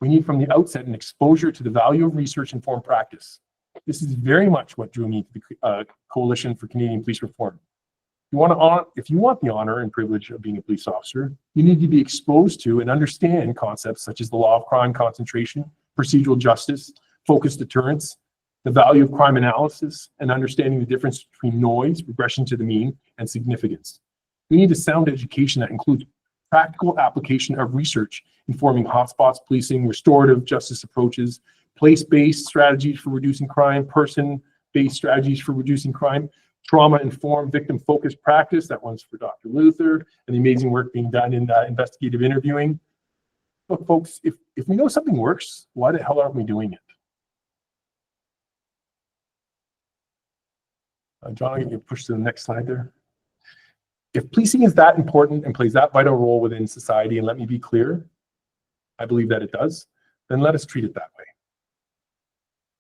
We need from the outset an exposure to the value of research-informed practice. This is very much what drew me to the Coalition for Canadian Police Reform. If you want the honor and privilege of being a police officer, you need to be exposed to and understand concepts such as the law of crime concentration, procedural justice, focused deterrence, the value of crime analysis, and understanding the difference between noise, regression to the mean, and significance. We need a sound education that includes practical application of research informing hotspots policing, restorative justice approaches, place-based strategies for reducing crime, person-based strategies for reducing crime, trauma-informed, victim-focused practice. That one's for Dr. Luther, and the amazing work being done in investigative interviewing. Look, folks, if we know something works, why the hell aren't we doing it? John, I'll get you pushed to the next slide there. If policing is that important and plays that vital role within society, and let me be clear, I believe that it does, then let us treat it that way.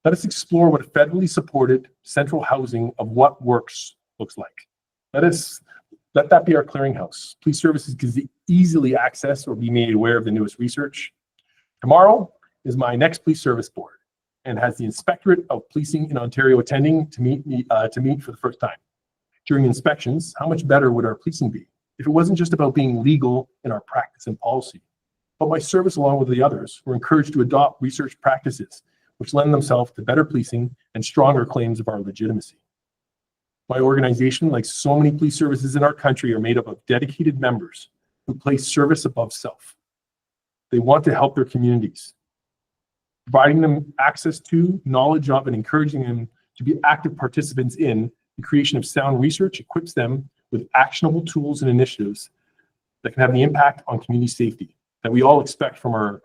Let us explore what a federally supported central housing of what works looks like. Let that be our clearinghouse. Police services can easily access or be made aware of the newest research. Tomorrow is my next police service board and has the Inspectorate of Policing in Ontario attending to meet for the first time. During inspections, how much better would our policing be if it wasn't just about being legal in our practice and policy, but my service along with the others were encouraged to adopt research practices which lend themselves to better policing and stronger claims of our legitimacy. My organization, like so many police services in our country, are made up of dedicated members who place service above self. They want to help their communities. Providing them access to, knowledge of, and encouraging them to be active participants in the creation of sound research equips them with actionable tools and initiatives that can have the impact on community safety that we all expect from our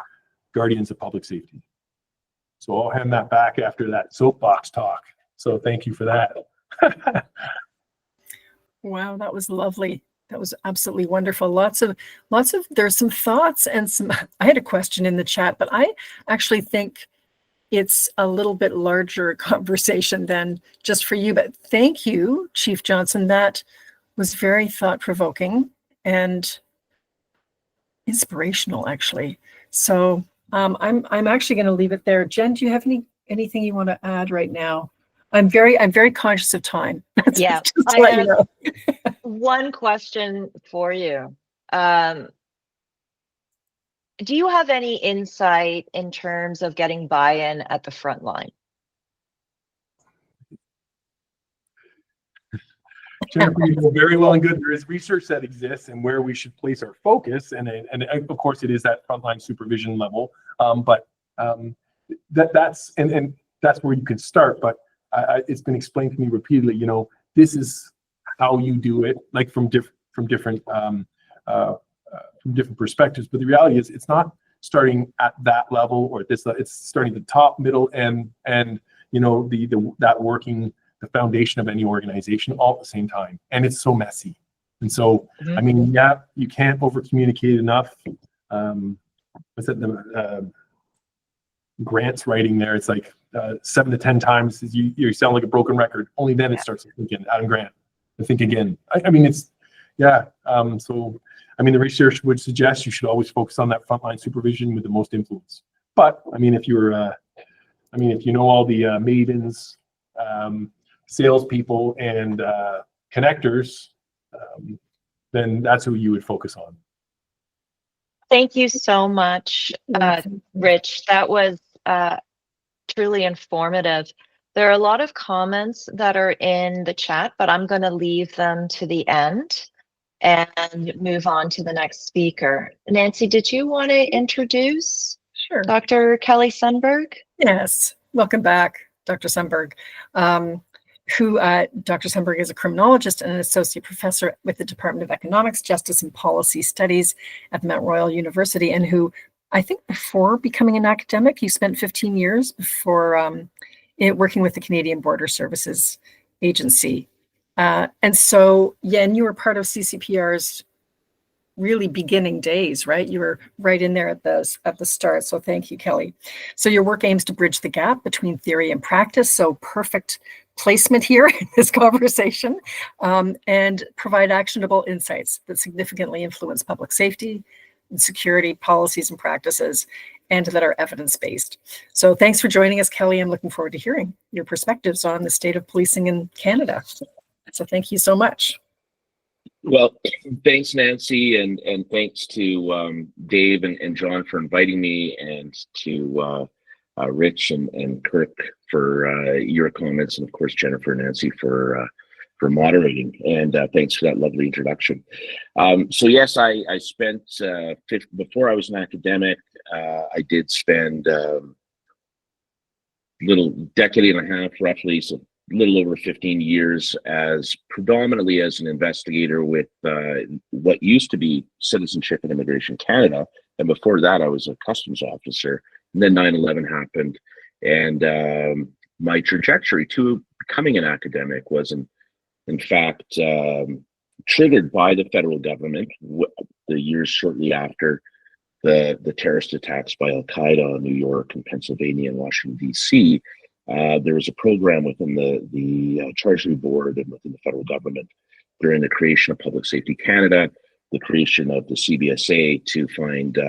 guardians of public safety. So I'll hand that back after that soapbox talk. So thank you for that. Wow, that was lovely. That was absolutely wonderful. There's some thoughts and some, I had a question in the chat, but I actually think it's a little bit larger conversation than just for you. But thank you, Chief Johnston. That was very thought-provoking and inspirational, actually. So I'm actually going to leave it there. Jen, do you have anything you want to add right now? I'm very conscious of time. Yeah, Just to let you know. one question for you. Do you have any insight in terms of getting buy-in at the front line? Jennifer, you know very well and good. There is research that exists and where we should place our focus, and of course it is that frontline supervision level. That's where you can start. But it's been explained to me repeatedly. You know, this is how you do it, like from different perspectives. But the reality is, it's not starting at that level or at this level. It's starting at the top, middle, and you know that working the foundation of any organization all at the same time. And it's so messy. And so, I mean, yeah, you can't over communicate enough. What's that? The grants writing there. It's like 7 to 10 times you sound like a broken record. Only then it starts thinking, Adam Grant, I think again. I mean, it's, yeah. So, I mean, the research would suggest you should always focus on that frontline supervision with the most influence. But I mean, if you're, if you know all the maidens, salespeople, and connectors, then that's who you would focus on. Thank you so much, Rich. That was truly informative. There are a lot of comments that are in the chat, but I'm going to leave them to the end and move on to the next speaker. Nancy, did you want to introduce Dr. Kelly Sundberg? Yes, welcome back, Dr. Sundberg. Dr. Sundberg is a criminologist and an associate professor with the Department of Economics, Justice and Policy Studies at Mount Royal University, and who, I think before becoming an academic, he spent 15 years before working with the Canadian Border Services Agency. And so, Yen, you were part of CCPR's really beginning days, right? You were right in there at the start. So thank you, Kelly. So your work aims to bridge the gap between theory and practice. So perfect placement here in this conversation, and provide actionable insights that significantly influence public safety and security policies and practices, and that are evidence-based. So thanks for joining us, Kelly. I'm looking forward to hearing your perspectives on the state of policing in Canada. So thank you so much. Well, thanks, Nancy, and thanks to Dave and John for inviting me, and to Rich and Kirk for your comments, and of course Jennifer and Nancy for moderating, and thanks for that lovely introduction. So yes, I spent before I was an academic, I did spend little decade and a half, roughly, so little over 15 years predominantly as an investigator with what used to be Citizenship and Immigration Canada. And before that, I was a customs officer. And then 9/11 happened. And my trajectory to becoming an academic was in fact triggered by the federal government the years shortly after the terrorist attacks by Al-Qaeda in New York and Pennsylvania and Washington, D.C. There was a program within the Treasury Board and within the federal government during the creation of Public Safety Canada, the creation of the CBSA, to find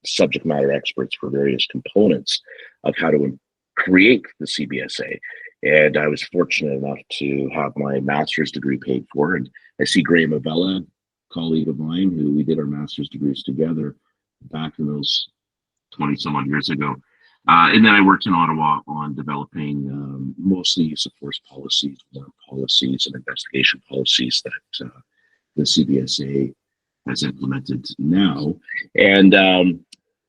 subject matter experts for various components of how to create the CBSA. And I was fortunate enough to have my master's degree paid for. And I see Graham Avella, a colleague of mine, who we did our master's degrees together back in those 20 some odd years ago. And then I worked in Ottawa on developing mostly use of force policies, warrant policies, and investigation policies that the CBSA has implemented now. And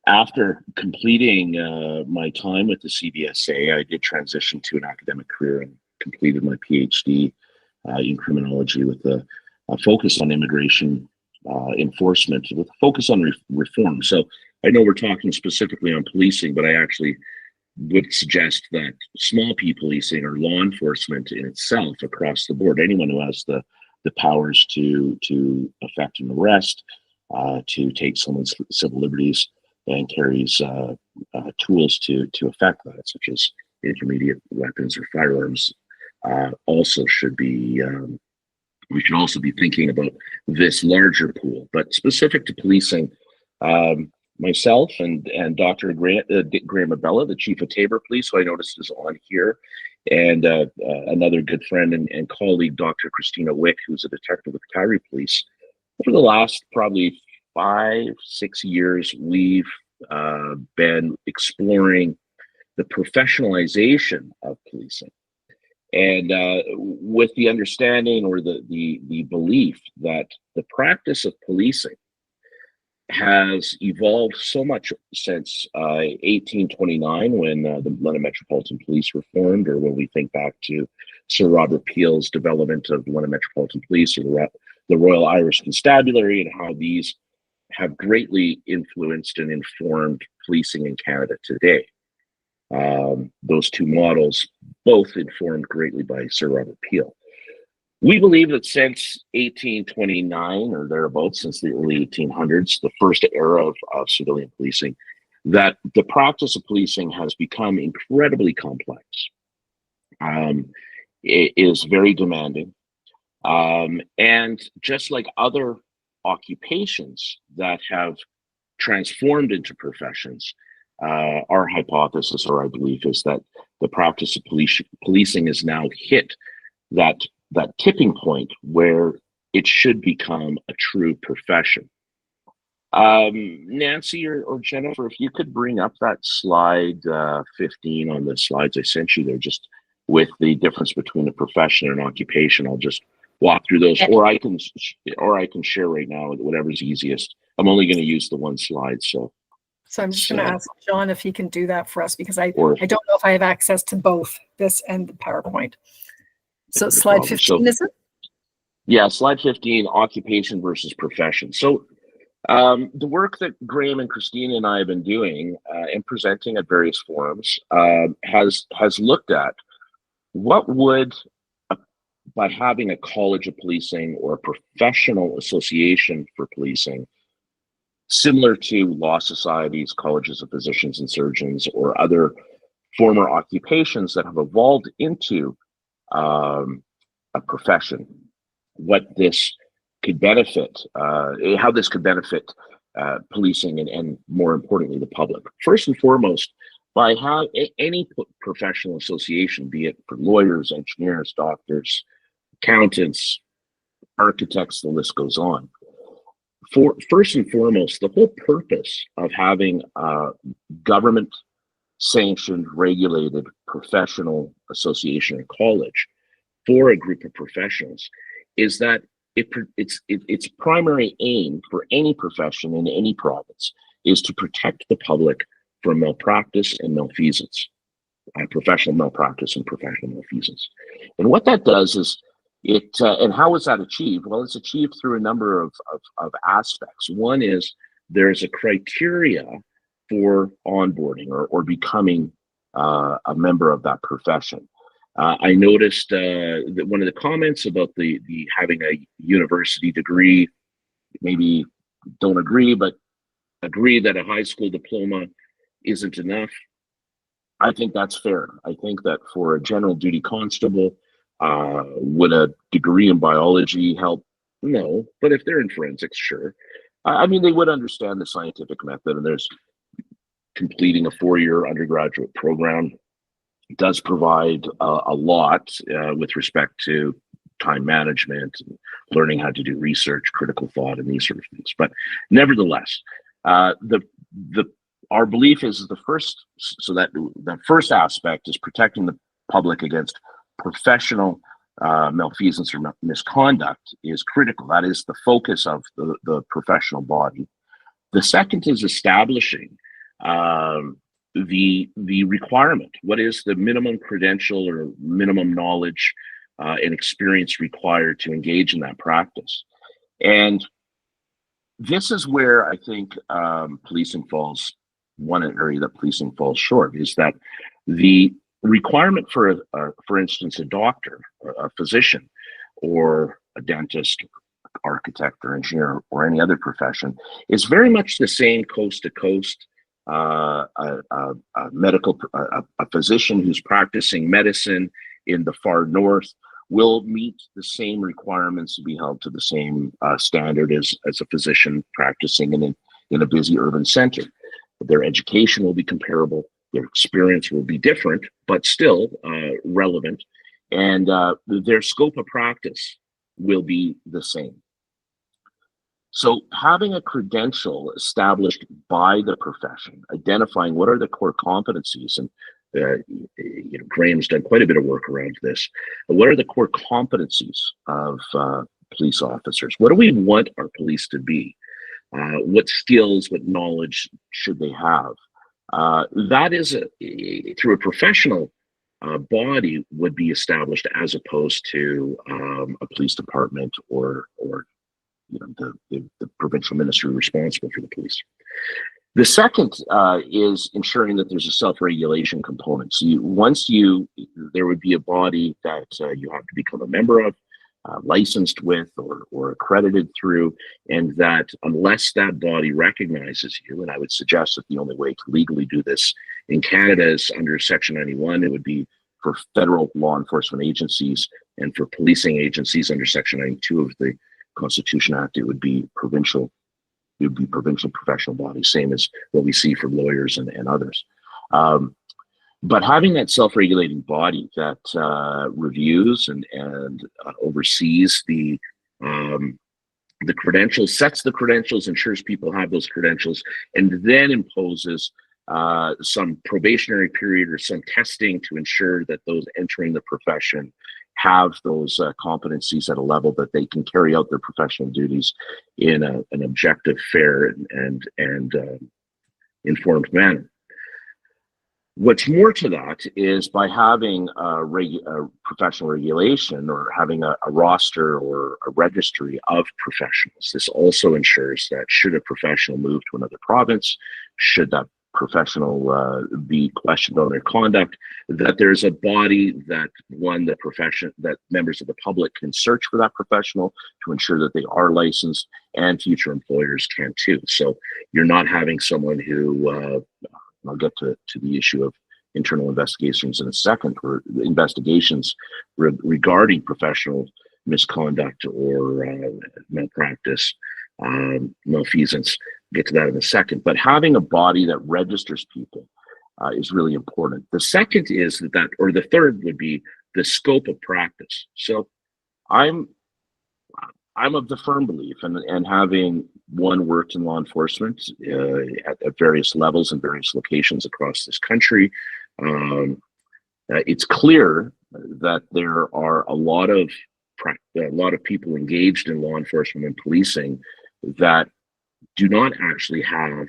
after completing my time with the CBSA, I did transition to an academic career and completed my PhD in criminology with a focus on immigration enforcement, with a focus on reform. So I know we're talking specifically on policing, but I actually would suggest that small p policing, or law enforcement in itself across the board, anyone who has the powers to effect an arrest, to take someone's civil liberties, and carries tools to affect that, such as intermediate weapons or firearms, also should be. We should also be thinking about this larger pool, but specific to policing. Myself and Dr. Graham Abella, the chief of Tabor Police, who I noticed is on here, and another good friend and colleague, Dr. Christina Wick, who's a detective with Kyrie Police. For the last probably 5-6 years, we've been exploring the professionalization of policing, and with the understanding or the belief that the practice of policing has evolved so much since 1829, when the London Metropolitan Police were formed, or when we think back to Sir Robert Peel's development of the London Metropolitan Police, or the Royal Irish Constabulary, and how these have greatly influenced and informed policing in Canada today. Those two models, both informed greatly by Sir Robert Peel. We believe that since 1829 or thereabouts, since the early 1800s, the first era of civilian policing, that the practice of policing has become incredibly complex. It is very demanding. And just like other occupations that have transformed into professions, our hypothesis or our belief is that the practice of policing is now hit that tipping point where it should become a true profession. Nancy or Jennifer, if you could bring up that slide 15 on the slides I sent you there, just with the difference between a profession and an occupation. I'll just walk through those, or I can share right now, whatever's easiest. I'm only going to use the one slide, so I'm just going to ask John if he can do that for us, because I don't know if I have access to both this and the PowerPoint. So slide 15, is it? Yeah, slide 15, occupation versus profession. So the work that Graham and Christina and I have been doing and presenting at various forums has looked at what would, by having a college of policing or a professional association for policing, similar to law societies, colleges of physicians and surgeons, or other former occupations that have evolved into a profession, what this could benefit, how this could benefit policing and more importantly, the public. First and foremost, by how any professional association, be it for lawyers, engineers, doctors, accountants, architects, the list goes on. First and foremost, the whole purpose of having a government sanctioned, regulated professional association or college for a group of professionals is that its primary aim for any profession in any province is to protect the public from malpractice and malfeasance, professional malpractice and professional malfeasance. And what that does is and how is that achieved? Well, it's achieved through a number of aspects. One is there's a criteria for onboarding or becoming a member of that profession. I noticed that one of the comments about the having a university degree, maybe don't agree, but agree that a high school diploma isn't enough. I think that's fair. I think that for a general duty constable, would a degree in biology help? No, but if they're in forensics, sure. I mean, they would understand the scientific method, and there's completing a 4-year undergraduate program does provide a lot with respect to time management, and learning how to do research, critical thought, and these sort of things. But nevertheless, our belief is the first aspect is protecting the public against professional malfeasance or misconduct is critical. That is the focus of the professional body. The second is establishing the requirement. What is the minimum credential or minimum knowledge and experience required to engage in that practice? And this is where I think one area that policing falls short is that the requirement for instance, a doctor, a physician, or a dentist, architect, or engineer, or any other profession is very much the same coast to coast, a physician who's practicing medicine in the far north will meet the same requirements to be held to the same standard as a physician practicing in a busy urban center. Their education will be comparable, their experience will be different, but still relevant, and their scope of practice will be the same. So having a credential established by the profession, identifying what are the core competencies, and Graham's done quite a bit of work around this. What are the core competencies of police officers? What do we want our police to be? What skills, what knowledge should they have? That is through a professional body would be established, as opposed to a police department or the provincial ministry responsible for the police. The second is ensuring that there's a self-regulation component. So there would be a body that you have to become a member of, licensed with, or accredited through, and that unless that body recognizes you, and I would suggest that the only way to legally do this in Canada is under Section 91, it would be for federal law enforcement agencies, and for policing agencies under Section 92 of the Constitution Act, it would be provincial. It would be provincial professional bodies, same as what we see for lawyers and others. But having that self-regulating body that reviews and oversees the credentials, sets the credentials, ensures people have those credentials, and then imposes some probationary period or some testing to ensure that those entering the profession have those competencies at a level that they can carry out their professional duties in an objective, fair, and informed manner. What's more to that is by having a professional regulation, or having a roster or a registry of professionals. This also ensures that should a professional move to another province, should that professional be questioned on their conduct, that there's a body that that members of the public can search for that professional to ensure that they are licensed, and future employers can too. So you're not having someone who, I'll get to the issue of internal investigations in a second, or investigations regarding professional misconduct or malpractice, malfeasance. Get to that in a second. But having a body that registers people is really important. The second is or the third would be the scope of practice. So I'm of the firm belief, and having worked in law enforcement at various levels and various locations across this country, it's clear that there are a lot of people engaged in law enforcement and policing that do not actually have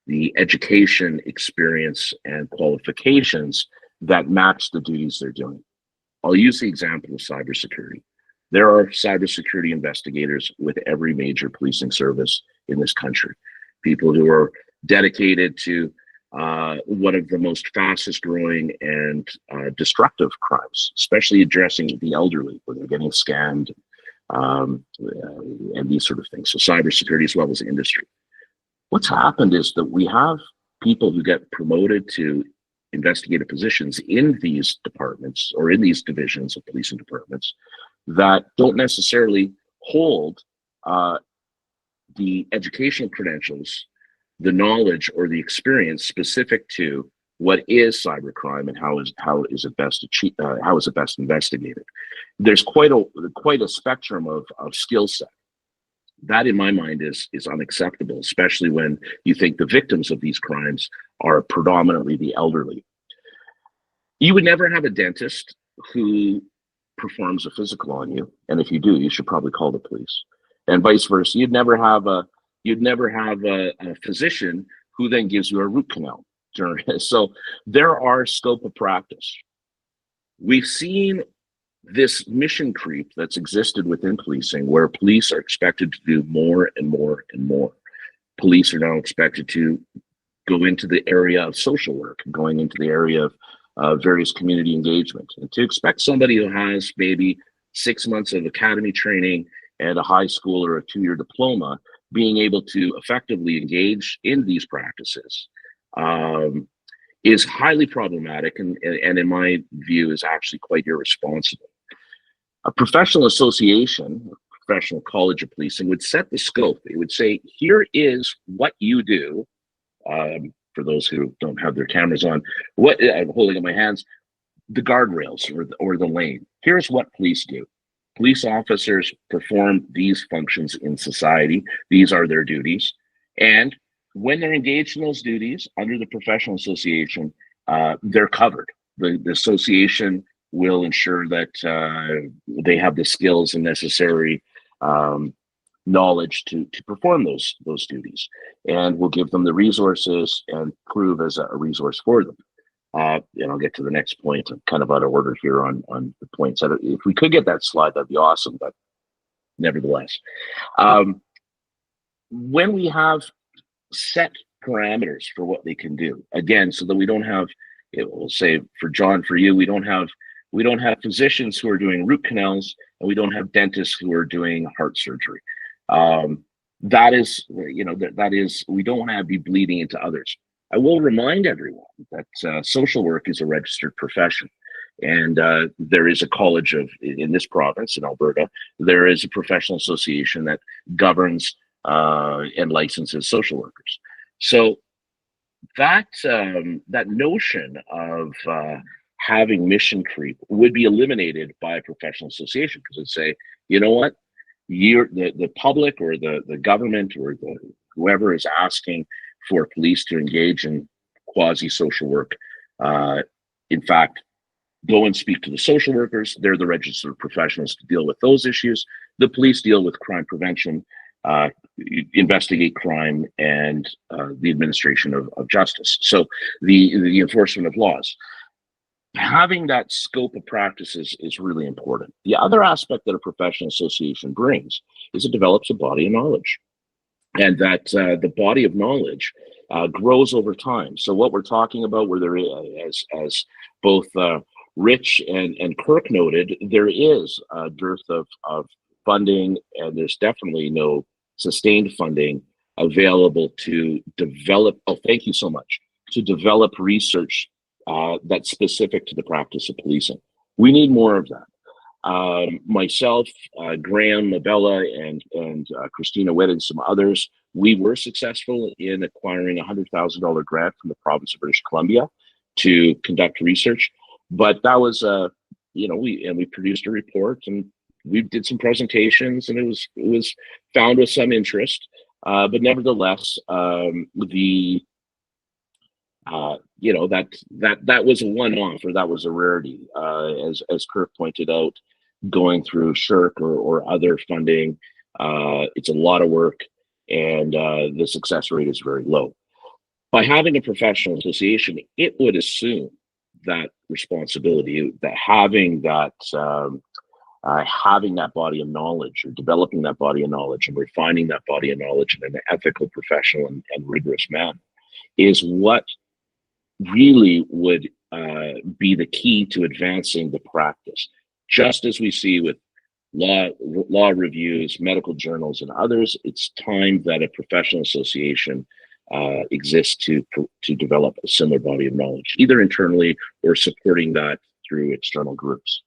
the education, experience, and qualifications that match the duties they're doing. I'll use the example of cybersecurity. There are cybersecurity investigators with every major policing service in this country. People who are dedicated to one of the most fastest growing and destructive crimes, especially addressing the elderly, where they're getting scammed, and these sort of things. So cybersecurity as well as industry. What's happened is that we have people who get promoted to investigative positions in these departments, or in these divisions of policing departments, that don't necessarily hold the educational credentials, the knowledge, or the experience specific to what is cybercrime and how is it best investigated. There's quite a spectrum of skill set. That, in my mind, is unacceptable, especially when you think the victims of these crimes are predominantly the elderly. You would never have a dentist who performs a physical on you, and if you do, you should probably call the police. And vice versa, you'd never have a physician who then gives you a root canal. So there are scope of practice. We've seen this mission creep that's existed within policing, where police are expected to do more and more and more. Police are now expected to go into the area of social work, going into the area of various community engagement. And to expect somebody who has maybe 6 months of academy training and a high school or a 2-year diploma being able to effectively engage in these practices is highly problematic and in my view is actually quite irresponsible. A professional association, a professional college of policing would set the scope. It would say, here is what you do. For those who don't have their cameras on, what I'm holding up my hands, the guardrails or the lane. Here's what police do. Police officers perform these functions in society. These are their duties. And when they're engaged in those duties under the professional association, they're covered. The association will ensure that they have the skills and necessary knowledge to perform those duties, and will give them the resources and prove as a resource for them. And I'll get to the next point. I'm kind of out of order here on the points. If we could get that slide, that'd be awesome. But nevertheless, when we have set parameters for what they can do, again, so that we don't have, we'll say for John, for you, we don't have physicians who are doing root canals, and we don't have dentists who are doing heart surgery. That is, we don't want to be bleeding into others. I will remind everyone that social work is a registered profession, and there is a college in this province, in Alberta, there is a professional association that governs and licenses social workers. So that notion of having mission creep would be eliminated by a professional association, because it'd say, you know what, the public or the government or whoever is asking for police to engage in quasi-social work, in fact, go and speak to the social workers. They're the registered professionals to deal with those issues. The police deal with crime prevention, investigate crime, and the administration of justice. So the enforcement of laws. Having that scope of practices is really important. The other aspect that a professional association brings is it develops a body of knowledge, and that the body of knowledge grows over time. So what we're talking about, where there is, as both Rich and Kirk noted, there is a dearth of funding, and there's definitely no sustained funding available to develop. Oh, thank you so much. To develop research that's specific to the practice of policing. We need more of that. Myself, Graham, Mabella, and Christina Witt, and some others, we were successful in acquiring a $100,000 grant from the province of British Columbia to conduct research. But that was, we produced a report, and we did some presentations, and it was found with some interest. But nevertheless, that was a one-off, or that was a rarity, as Kirk pointed out. Going through SHIRK or other funding, it's a lot of work, and the success rate is very low. By having a professional association, it would assume that responsibility, that having that body of knowledge, or developing that body of knowledge and refining that body of knowledge in an ethical, professional, and rigorous manner, is what really would be the key to advancing the practice. Just as we see with law reviews, medical journals, and others, it's time that a professional association exists to develop a similar body of knowledge, either internally or supporting that through external groups.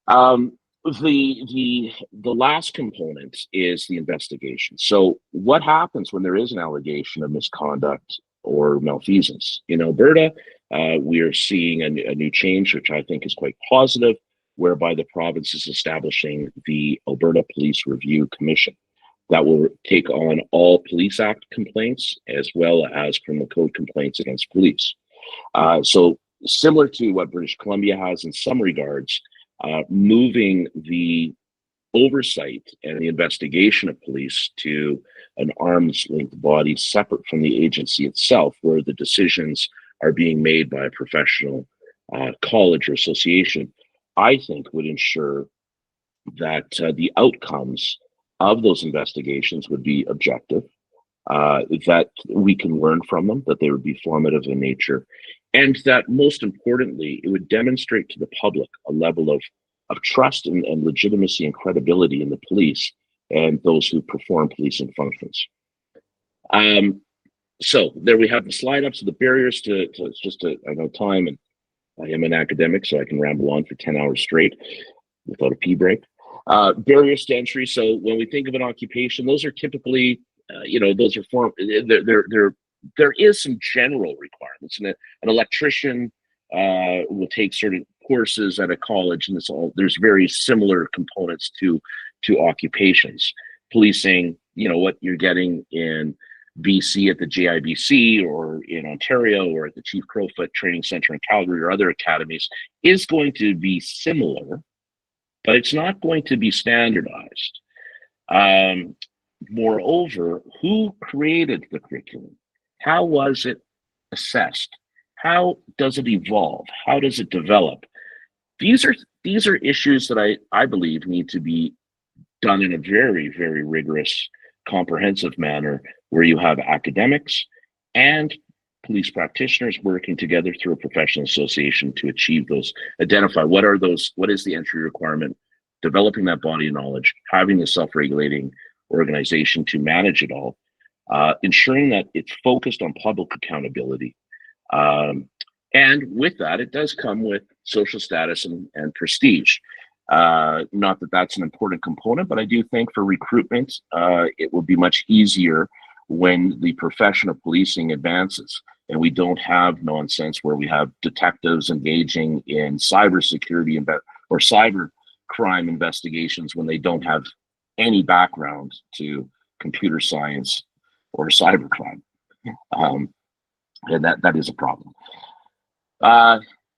The last component is the investigation. So what happens when there is an allegation of misconduct or malfeasance? In Alberta, we are seeing a new change, which I think is quite positive, whereby the province is establishing the Alberta Police Review Commission that will take on all Police Act complaints as well as criminal code complaints against police. So similar to what British Columbia has in some regards, moving the oversight and the investigation of police to an arm's length body separate from the agency itself, where the decisions are being made by a professional college or association, I think would ensure that the outcomes of those investigations would be objective, that we can learn from them, that they would be formative in nature, and that most importantly, it would demonstrate to the public a level of trust and legitimacy and credibility in the police and those who perform policing functions. So there we have the slide up. So the barriers to I know time, and I am an academic, so I can ramble on for 10 hours straight without a pee break. Barriers to entry. So when we think of an occupation, those are typically, those are there is some general requirements. An electrician will take certain courses at a college, and there's very similar components to occupations. Policing, what you're getting in BC at the JIBC, or in Ontario, or at the Chief Crowfoot Training Center in Calgary, or other academies, is going to be similar, but it's not going to be standardized. Moreover, who created the curriculum? How was it assessed? How does it evolve? How does it develop? These are issues that I believe need to be done in a very, very rigorous, comprehensive manner, where you have academics and police practitioners working together through a professional association to achieve those, identify what is the entry requirement, developing that body of knowledge, having the self-regulating organization to manage it all, ensuring that it's focused on public accountability. And with that, it does come with social status and prestige. Not that that's an important component, but I do think for recruitment, it will be much easier when the profession of policing advances, and we don't have nonsense where we have detectives engaging in cybersecurity or cyber crime investigations when they don't have any background to computer science or cyber crime. And that is a problem.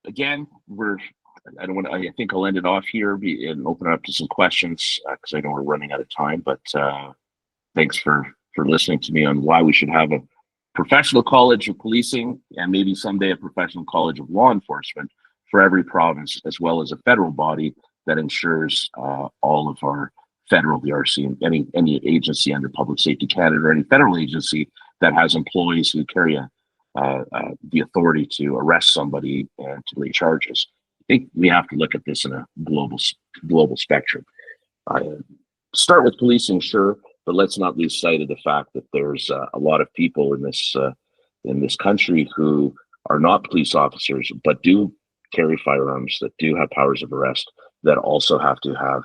Again, I think I'll end it off here and open it up to some questions, because I know we're running out of time, but thanks for listening to me on why we should have a professional college of policing, and maybe someday a professional college of law enforcement for every province, as well as a federal body that ensures all of our federal VRC and any agency under Public Safety Canada, or any federal agency that has employees who carry the authority to arrest somebody and to lay charges. I think we have to look at this in a global spectrum. Start with policing, sure, but let's not lose sight of the fact that there's a lot of people in this country who are not police officers, but do carry firearms, that do have powers of arrest, that also have to have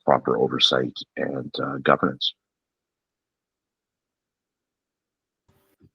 proper oversight and governance.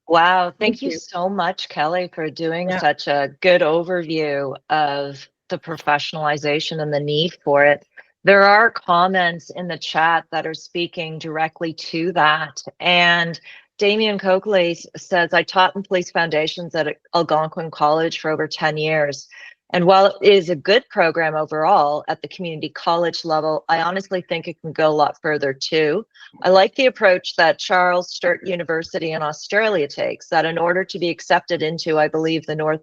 Wow, thank Thank you you. so much, Kelly, for doing Yeah. such a good overview of the professionalization and the need for it. There are comments in the chat that are speaking directly to that. And Damien Coakley says, I taught in police foundations at Algonquin College for over 10 years. And while it is a good program overall at the community college level, I honestly think it can go a lot further too. I like the approach that Charles Sturt University in Australia takes, that in order to be accepted into, I believe, the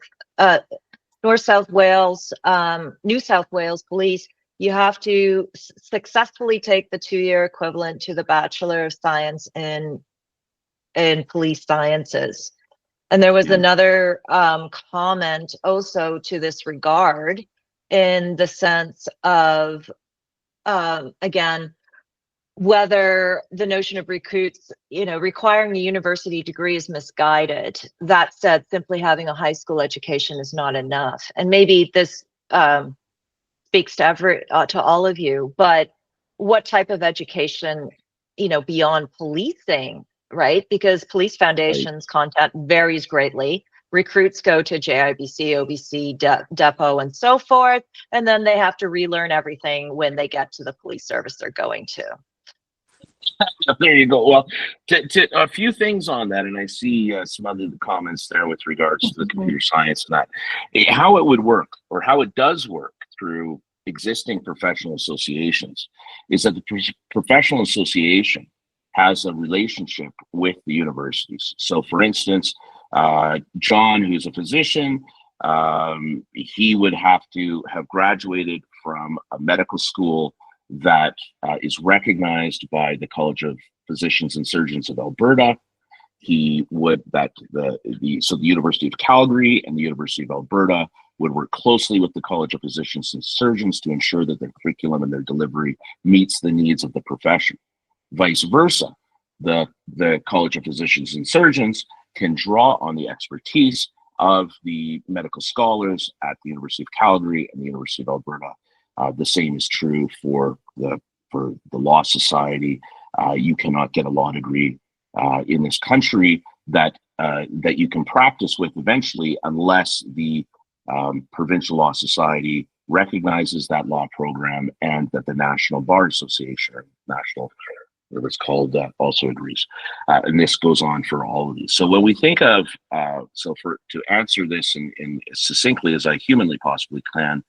New South Wales Police, you have to successfully take the 2-year equivalent to the Bachelor of Science in Police Sciences. And there was another comment also to this regard, in the sense of, again, whether the notion of recruits, requiring a university degree is misguided. That said, simply having a high school education is not enough. And maybe this speaks to all of you, but what type of education, beyond policing, right? Because police foundations content varies greatly. Recruits go to JIBC, OBC, Depot, and so forth, and then they have to relearn everything when they get to the police service they're going to. There you go. Well, a few things on that, and I see some other comments there with regards to the computer science and that. How it would work, or how it does work through existing professional associations, is that the professional association has a relationship with the universities. So for instance, John, who's a physician, he would have to have graduated from a medical school that is recognized by the College of Physicians and Surgeons of Alberta. He would, so the University of Calgary and the University of Alberta would work closely with the College of Physicians and Surgeons to ensure that their curriculum and their delivery meets the needs of the profession. Vice versa, the College of Physicians and Surgeons can draw on the expertise of the medical scholars at the University of Calgary and the University of Alberta. The same is true for the Law Society. You cannot get a law degree in this country that you can practice with eventually unless the Provincial Law Society recognizes that law program and that the National Bar Association, or National, whatever it's called, also agrees. And this goes on for all of these. So when we think of, to answer this in as succinctly as I humanly possibly can,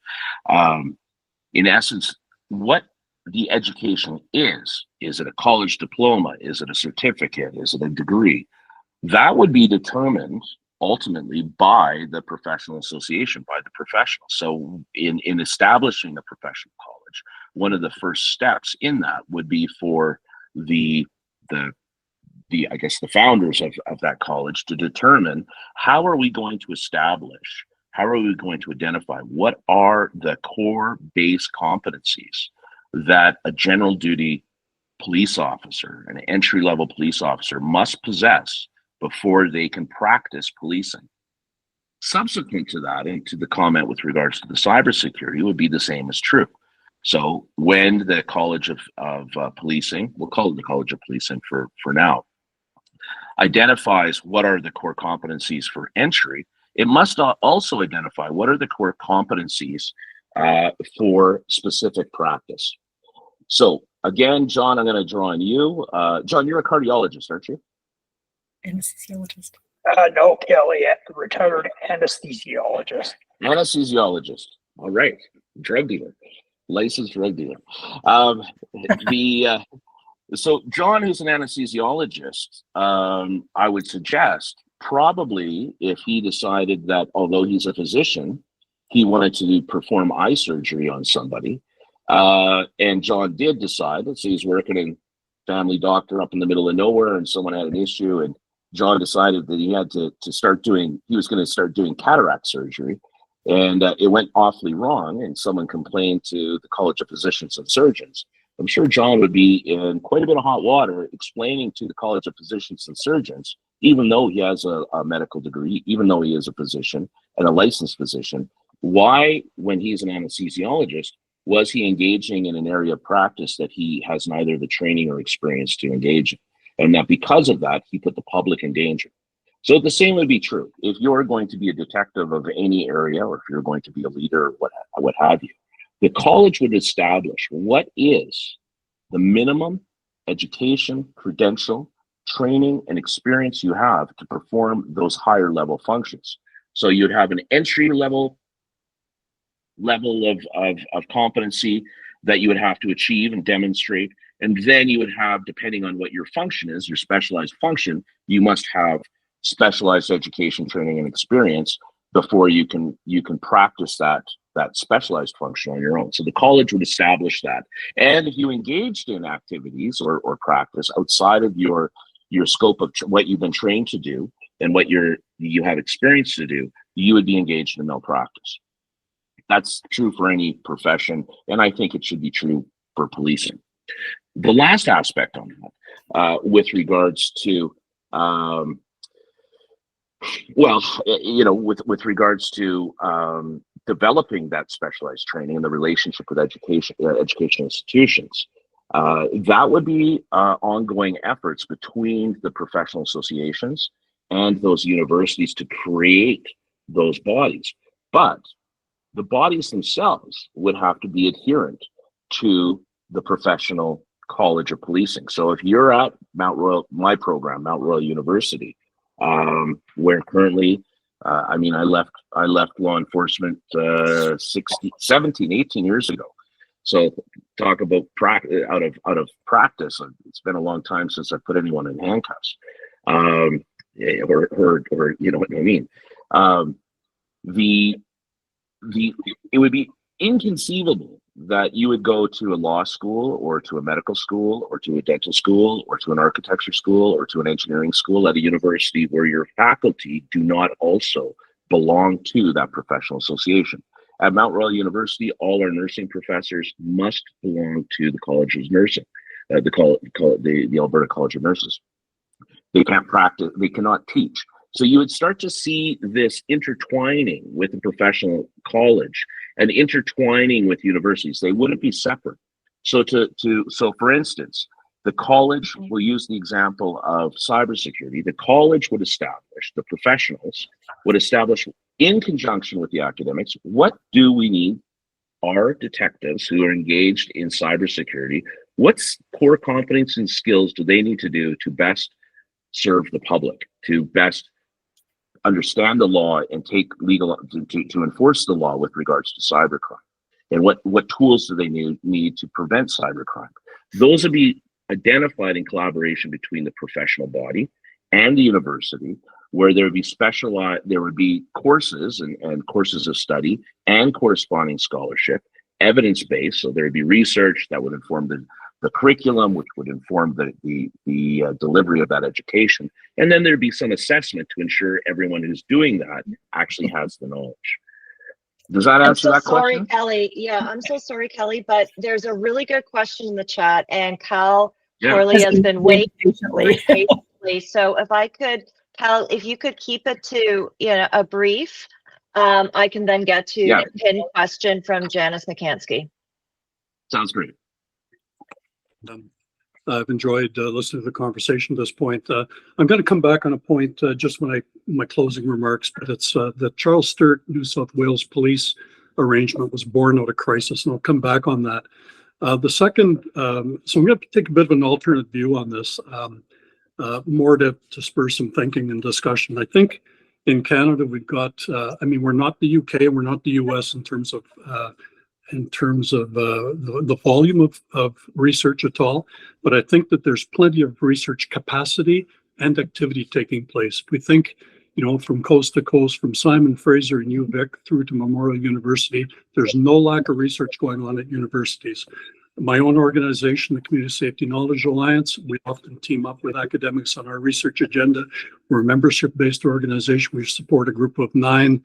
in essence, what the education is it a college diploma? Is it a certificate? Is it a degree? That would be determined ultimately by the professional association, by the professional. So in establishing a professional college, one of the first steps in that would be for the I guess the founders of that college to determine how are we going to establish, how are we going to identify what are the core base competencies that a general duty police officer, an entry-level police officer must possess before they can practice policing. Subsequent to that, and to the comment with regards to the cybersecurity, would be the same as true. So when the College of Policing, we'll call it the College of Policing for now, identifies what are the core competencies for entry, it must also identify what are the core competencies for specific practice. So again, John, I'm going to draw on you. John, you're a cardiologist, aren't you? Anesthesiologist. No, Kelly, retired anesthesiologist. Anesthesiologist. All right. Drug dealer. Licensed drug dealer. So John, who's an anesthesiologist, I would suggest probably if he decided that although he's a physician, he wanted to perform eye surgery on somebody, and John did decide, let's say he's working in family doctor up in the middle of nowhere and someone had an issue and John decided that he had to start doing, he was going to start doing cataract surgery, and it went awfully wrong and someone complained to the College of Physicians and Surgeons. I'm sure John would be in quite a bit of hot water explaining to the College of Physicians and Surgeons, even though he has a medical degree, even though he is a physician and a licensed physician, why, when he's an anesthesiologist, was he engaging in an area of practice that he has neither the training or experience to engage in? And that because of that, he put the public in danger. So the same would be true if you're going to be a detective of any area, or if you're going to be a leader, or what have you. The college would establish what is the minimum education, credential, training, and experience you have to perform those higher level functions. So you'd have an entry level of competency that you would have to achieve and demonstrate. And then you would have, depending on what your function is, your specialized function, you must have specialized education, training, and experience before you can practice that specialized function on your own. So the college would establish that. And if you engaged in activities or practice outside of your scope of what you've been trained to do and what you have experience to do, you would be engaged in malpractice. That's true for any profession, and I think it should be true for policing. The last aspect on that, with regards to, with regards to developing that specialized training and the relationship with education institutions, that would be ongoing efforts between the professional associations and those universities to create those bodies. But the bodies themselves would have to be adherent to the professional College of Policing. So if you're at Mount Royal, my program, Mount Royal University, where currently, I left law enforcement 17, 18 years ago. So talk about out of practice. It's been a long time since I put anyone in handcuffs, or you know what I mean. It would be inconceivable that you would go to a law school or to a medical school or to a dental school or to an architecture school or to an engineering school at a university where your faculty do not also belong to that professional association. At Mount Royal University, all our nursing professors must belong to the College of Nursing. call it the Alberta College of Nurses. They can't practice, they cannot teach. So you would start to see this intertwining with the professional college and intertwining with universities. They wouldn't be separate. So so for instance, the college, we'll use the example of cybersecurity. The college would establish, the professionals would establish in conjunction with the academics, what do we need our detectives who are engaged in cybersecurity, what's core competence and skills do they need to do to best serve the public, to best understand the law and take legal to enforce the law with regards to cybercrime, and what tools do they need to prevent cybercrime. Those would be identified in collaboration between the professional body and the university, where there would be courses and courses of study and corresponding scholarship, evidence-based, so there would be research that would inform the curriculum, which would inform the delivery of that education. And then there'd be some assessment to ensure everyone who's doing that actually has the knowledge. Does that answer that question? I'm so sorry, Kelly. Yeah, I'm so sorry, Kelly, but there's a really good question in the chat, and Cal Corley has been waiting patiently. So if I could, Cal, if you could keep it to a brief, I can then get to a pin question from Janice McCansky. Sounds great. I've enjoyed listening to the conversation at this point. I'm going to come back on a point just when my closing remarks, but it's the Charles Sturt New South Wales Police arrangement was born out of crisis, and I'll come back on that. The second, so I'm going to take a bit of an alternate view on this, more to spur some thinking and discussion. I think in Canada we've got, we're not the UK and we're not the US in terms of the volume of research at all, but I think that there's plenty of research capacity and activity taking place. If we think, from coast to coast, from Simon Fraser and UVic through to Memorial University, there's no lack of research going on at universities. My own organization, the Community Safety Knowledge Alliance, we often team up with academics on our research agenda. We're a membership-based organization. We support a group of 9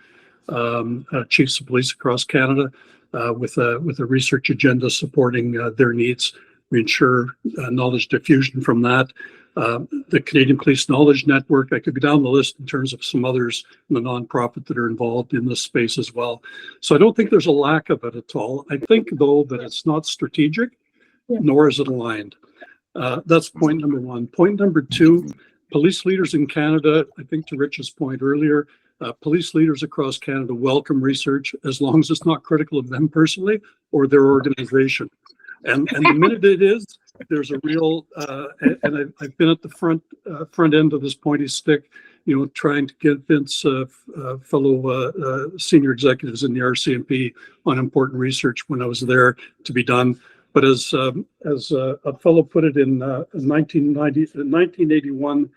chiefs of police across Canada. With a research agenda supporting their needs. We ensure knowledge diffusion from that. The Canadian Police Knowledge Network, I could go down the list in terms of some others in the nonprofit that are involved in this space as well. So I don't think there's a lack of it at all. I think, though, that it's not strategic, nor is it aligned. That's point number 1. Point number 2, police leaders in Canada, I think to Rich's point earlier, police leaders across Canada welcome research as long as it's not critical of them personally or their organization. And the minute it is, there's a real, and I've been at the front end of this pointy stick, trying to convince fellow senior executives in the RCMP on important research when I was there to be done. But as a fellow put it in 1981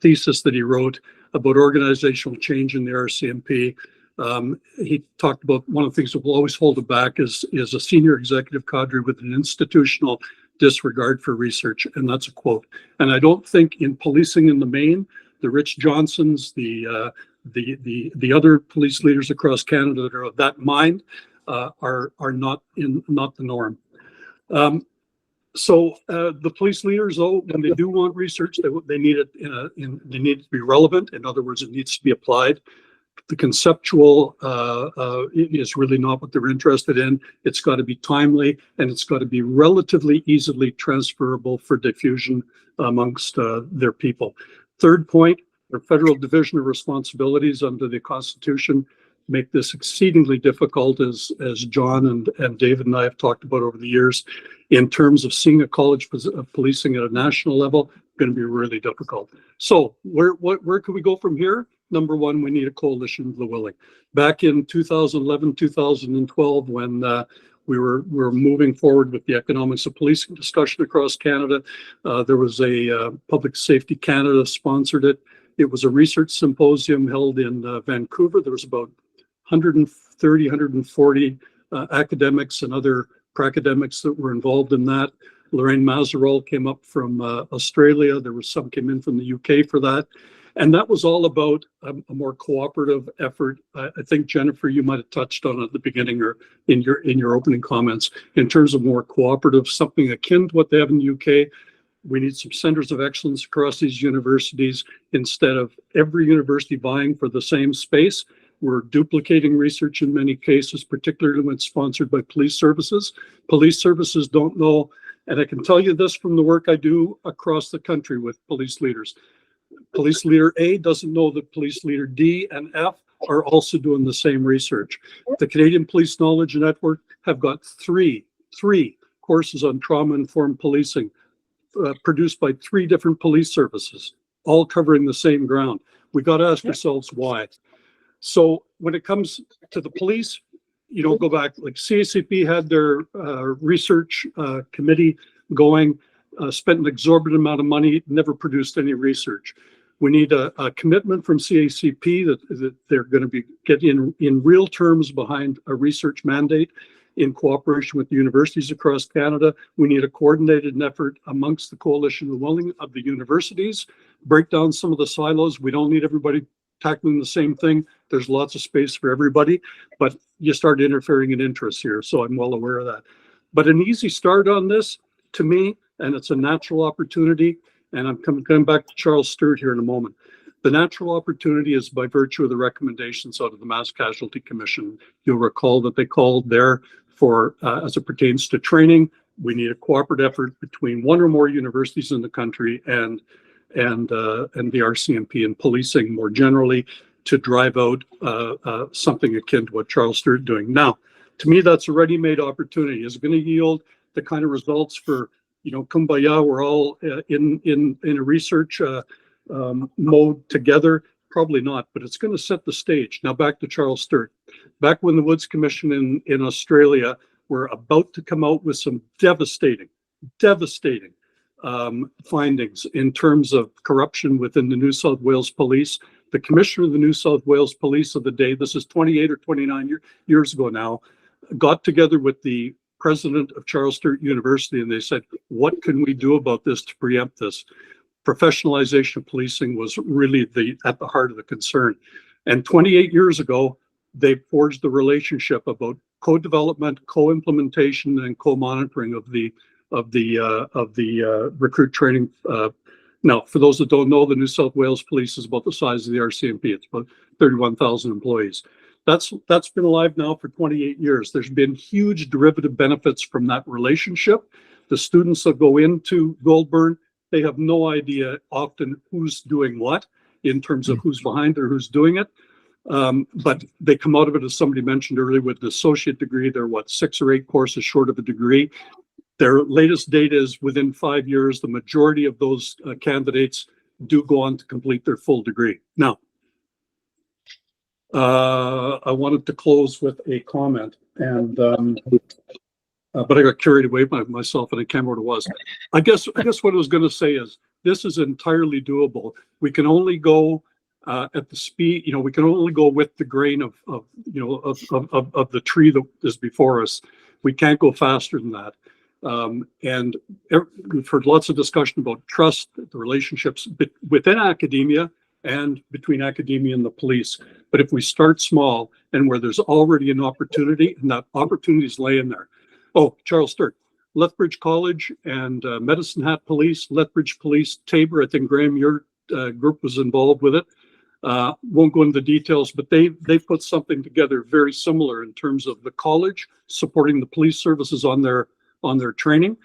thesis that he wrote about organizational change in the RCMP, he talked about one of the things that will always hold it back is a senior executive cadre with an institutional disregard for research, and that's a quote. And I don't think in policing in the main, the Rich Johnsons, the other police leaders across Canada that are of that mind are not the norm. So the police leaders, though, when they do want research, they need it they need it to be relevant. In other words, it needs to be applied. The conceptual is really not what they're interested in. It's got to be timely, and it's got to be relatively easily transferable for diffusion amongst their people. Third point, the federal division of responsibilities under the Constitution make this exceedingly difficult, as John and David and I have talked about over the years, in terms of seeing a college of policing at a national level, going to be really difficult. So where can we go from here? Number 1, we need a coalition of the willing. Back in 2011, 2012, when we were moving forward with the economics of policing discussion across Canada, there was a Public Safety Canada sponsored it. It was a research symposium held in Vancouver. There was about 130, 140 academics and other academics that were involved in that. Lorraine Mazerol came up from Australia. There was some came in from the UK for that. And that was all about a more cooperative effort. I think, Jennifer, you might have touched on it at the beginning or in your opening comments, in terms of more cooperative, something akin to what they have in the UK. We need some centers of excellence across these universities. Instead of every university vying for the same space, we're duplicating research in many cases, particularly when it's sponsored by police services. Police services don't know, and I can tell you this from the work I do across the country with police leaders. Police leader A doesn't know that police leader D and F are also doing the same research. The Canadian Police Knowledge Network have got three courses on trauma-informed policing produced by 3 different police services, all covering the same ground. We got to ask ourselves why. So when it comes to the police, you don't go back, like CACP had their research committee going, spent an exorbitant amount of money, never produced any research. We need a commitment from CACP that they're going to be getting in real terms behind a research mandate in cooperation with the universities across Canada. We need a coordinated effort amongst the coalition of the universities, break down some of the silos. We don't need everybody tackling the same thing. There's lots of space for everybody, but you start interfering in interests here. So I'm well aware of that. But an easy start on this, to me, and it's a natural opportunity, and I'm coming back to Charles Sturt here in a moment. The natural opportunity is by virtue of the recommendations out of the Mass Casualty Commission. You'll recall that they called there for, as it pertains to training, we need a cooperative effort between 1 or more universities in the country and the RCMP and policing more generally to drive out something akin to what Charles Sturt doing. Now, to me, that's a ready-made opportunity. Is it going to yield the kind of results for, kumbaya, we're all in a research mode together? Probably not, but it's going to set the stage. Now back to Charles Sturt. Back when the Woods Commission in Australia were about to come out with some devastating findings in terms of corruption within the New South Wales Police, the Commissioner of the New South Wales Police of the day, this is 28 or 29 years ago now, got together with the president of Charles Sturt University, and they said, what can we do about this to preempt this? Professionalization of policing was really at the heart of the concern. And 28 years ago, they forged the relationship about co-development, co-implementation, and co-monitoring of the recruit training. Now, for those that don't know, the New South Wales Police is about the size of the RCMP. It's about 31,000 employees. That's been alive now for 28 years. There's been huge derivative benefits from that relationship. The students that go into Goulburn, they have no idea often who's doing what in terms of who's behind or who's doing it. But they come out of it, as somebody mentioned earlier, with an associate degree. They're 6 or 8 courses short of a degree. Their latest data is within 5 years, the majority of those candidates do go on to complete their full degree. Now, I wanted to close with a comment, and but I got carried away by myself and I can't remember what it was. I guess what I was going to say is this is entirely doable. We can only go at the speed, we can only go with the grain of the tree that is before us. We can't go faster than that. And we've heard lots of discussion about trust, the relationships within academia and between academia and the police. But if we start small and where there's already an opportunity, and that opportunity is laying there. Oh, Charles Sturt, Lethbridge College and Medicine Hat Police, Lethbridge Police, Tabor, I think Graham, your group was involved with it. Won't go into the details, but they put something together very similar in terms of the college supporting the police services on their training,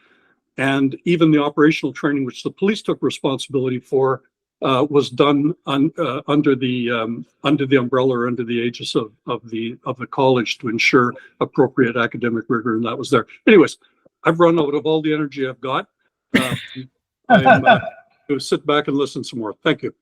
and even the operational training, which the police took responsibility for, was done under the umbrella or under the aegis of the college to ensure appropriate academic rigor, and that was there. Anyways, I've run out of all the energy I've got. I'm going to sit back and listen some more. Thank you.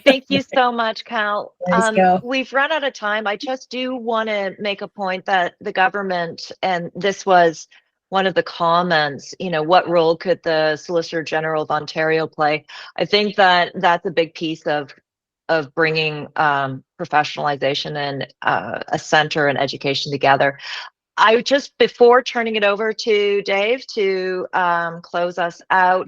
Thank you so much, Cal. Thanks, Cal. We've run out of time. I just do want to make a point that the government, and this was one of the comments, what role could the Solicitor General of Ontario play? I think that that's a big piece of bringing professionalization and a center and education together. I just, before turning it over to Dave to close us out,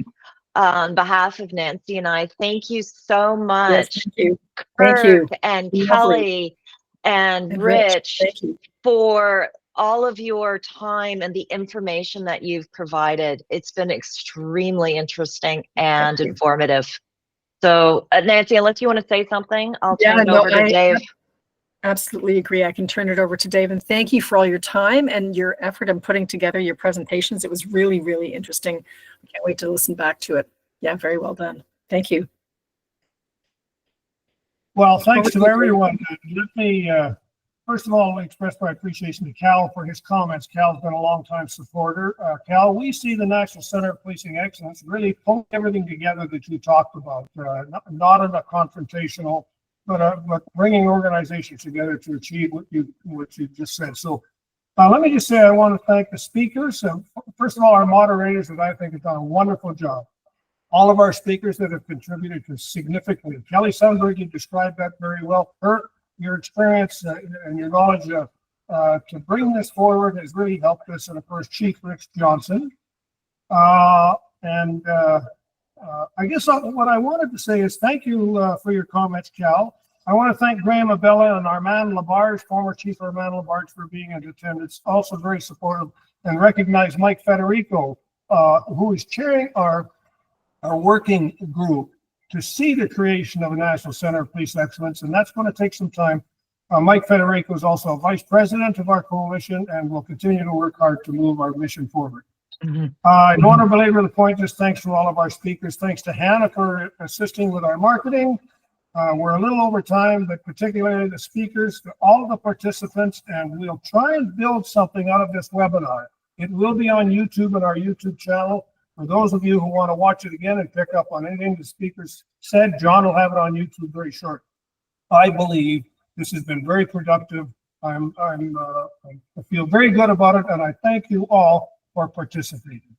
on behalf of Nancy and I, thank you so Yes, much, thank you. Thank you. Kirk and Lovely. Kelly and And Rich, thank you. for all of your time and the information that you've provided. It's been extremely interesting and Thank you. informative. So, Nancy, unless you want to say something, I'll Yeah, turn it no, over to Dave. Absolutely agree. I can turn it over to Dave, and thank you for all your time and your effort in putting together your presentations. It was really, really interesting. I can't wait to listen back to it. Yeah, very well done. Thank you. Well, thanks Over to to you, Dave. everyone. Let me, first of all, express my appreciation to Cal for his comments. Cal's been a long-time supporter. Cal, we see the National Center of Policing Excellence really pulling everything together that you talked about, not in a confrontational, but bringing organizations together to achieve what you just said. So let me just say I want to thank the speakers. First of all, our moderators that I think have done a wonderful job. All of our speakers that have contributed significantly. Kelly Sundberg, you described that very well. Kirk, your experience and your knowledge to bring this forward has really helped us. And of course, Chief Rich Johnston. I guess what I wanted to say is thank you for your comments, Cal. I want to thank Graham Abella and Armand Labarge, former Chief Armand Labarge, for being in attendance. Also very supportive, and recognize Mike Federico, who is chairing our working group to see the creation of a National Center of Police Excellence, and that's going to take some time. Mike Federico is also vice president of our coalition and will continue to work hard to move our mission forward. I don't want to belabor the point, just thanks to all of our speakers. Thanks to Hannah for assisting with our marketing. We're a little over time, but particularly the speakers, to all of the participants, and we'll try and build something out of this webinar. It will be on YouTube and our YouTube channel. For those of you who want to watch it again and pick up on anything the speakers said, John will have it on YouTube very short. I believe this has been very productive. I feel very good about it, and I thank you all for participating.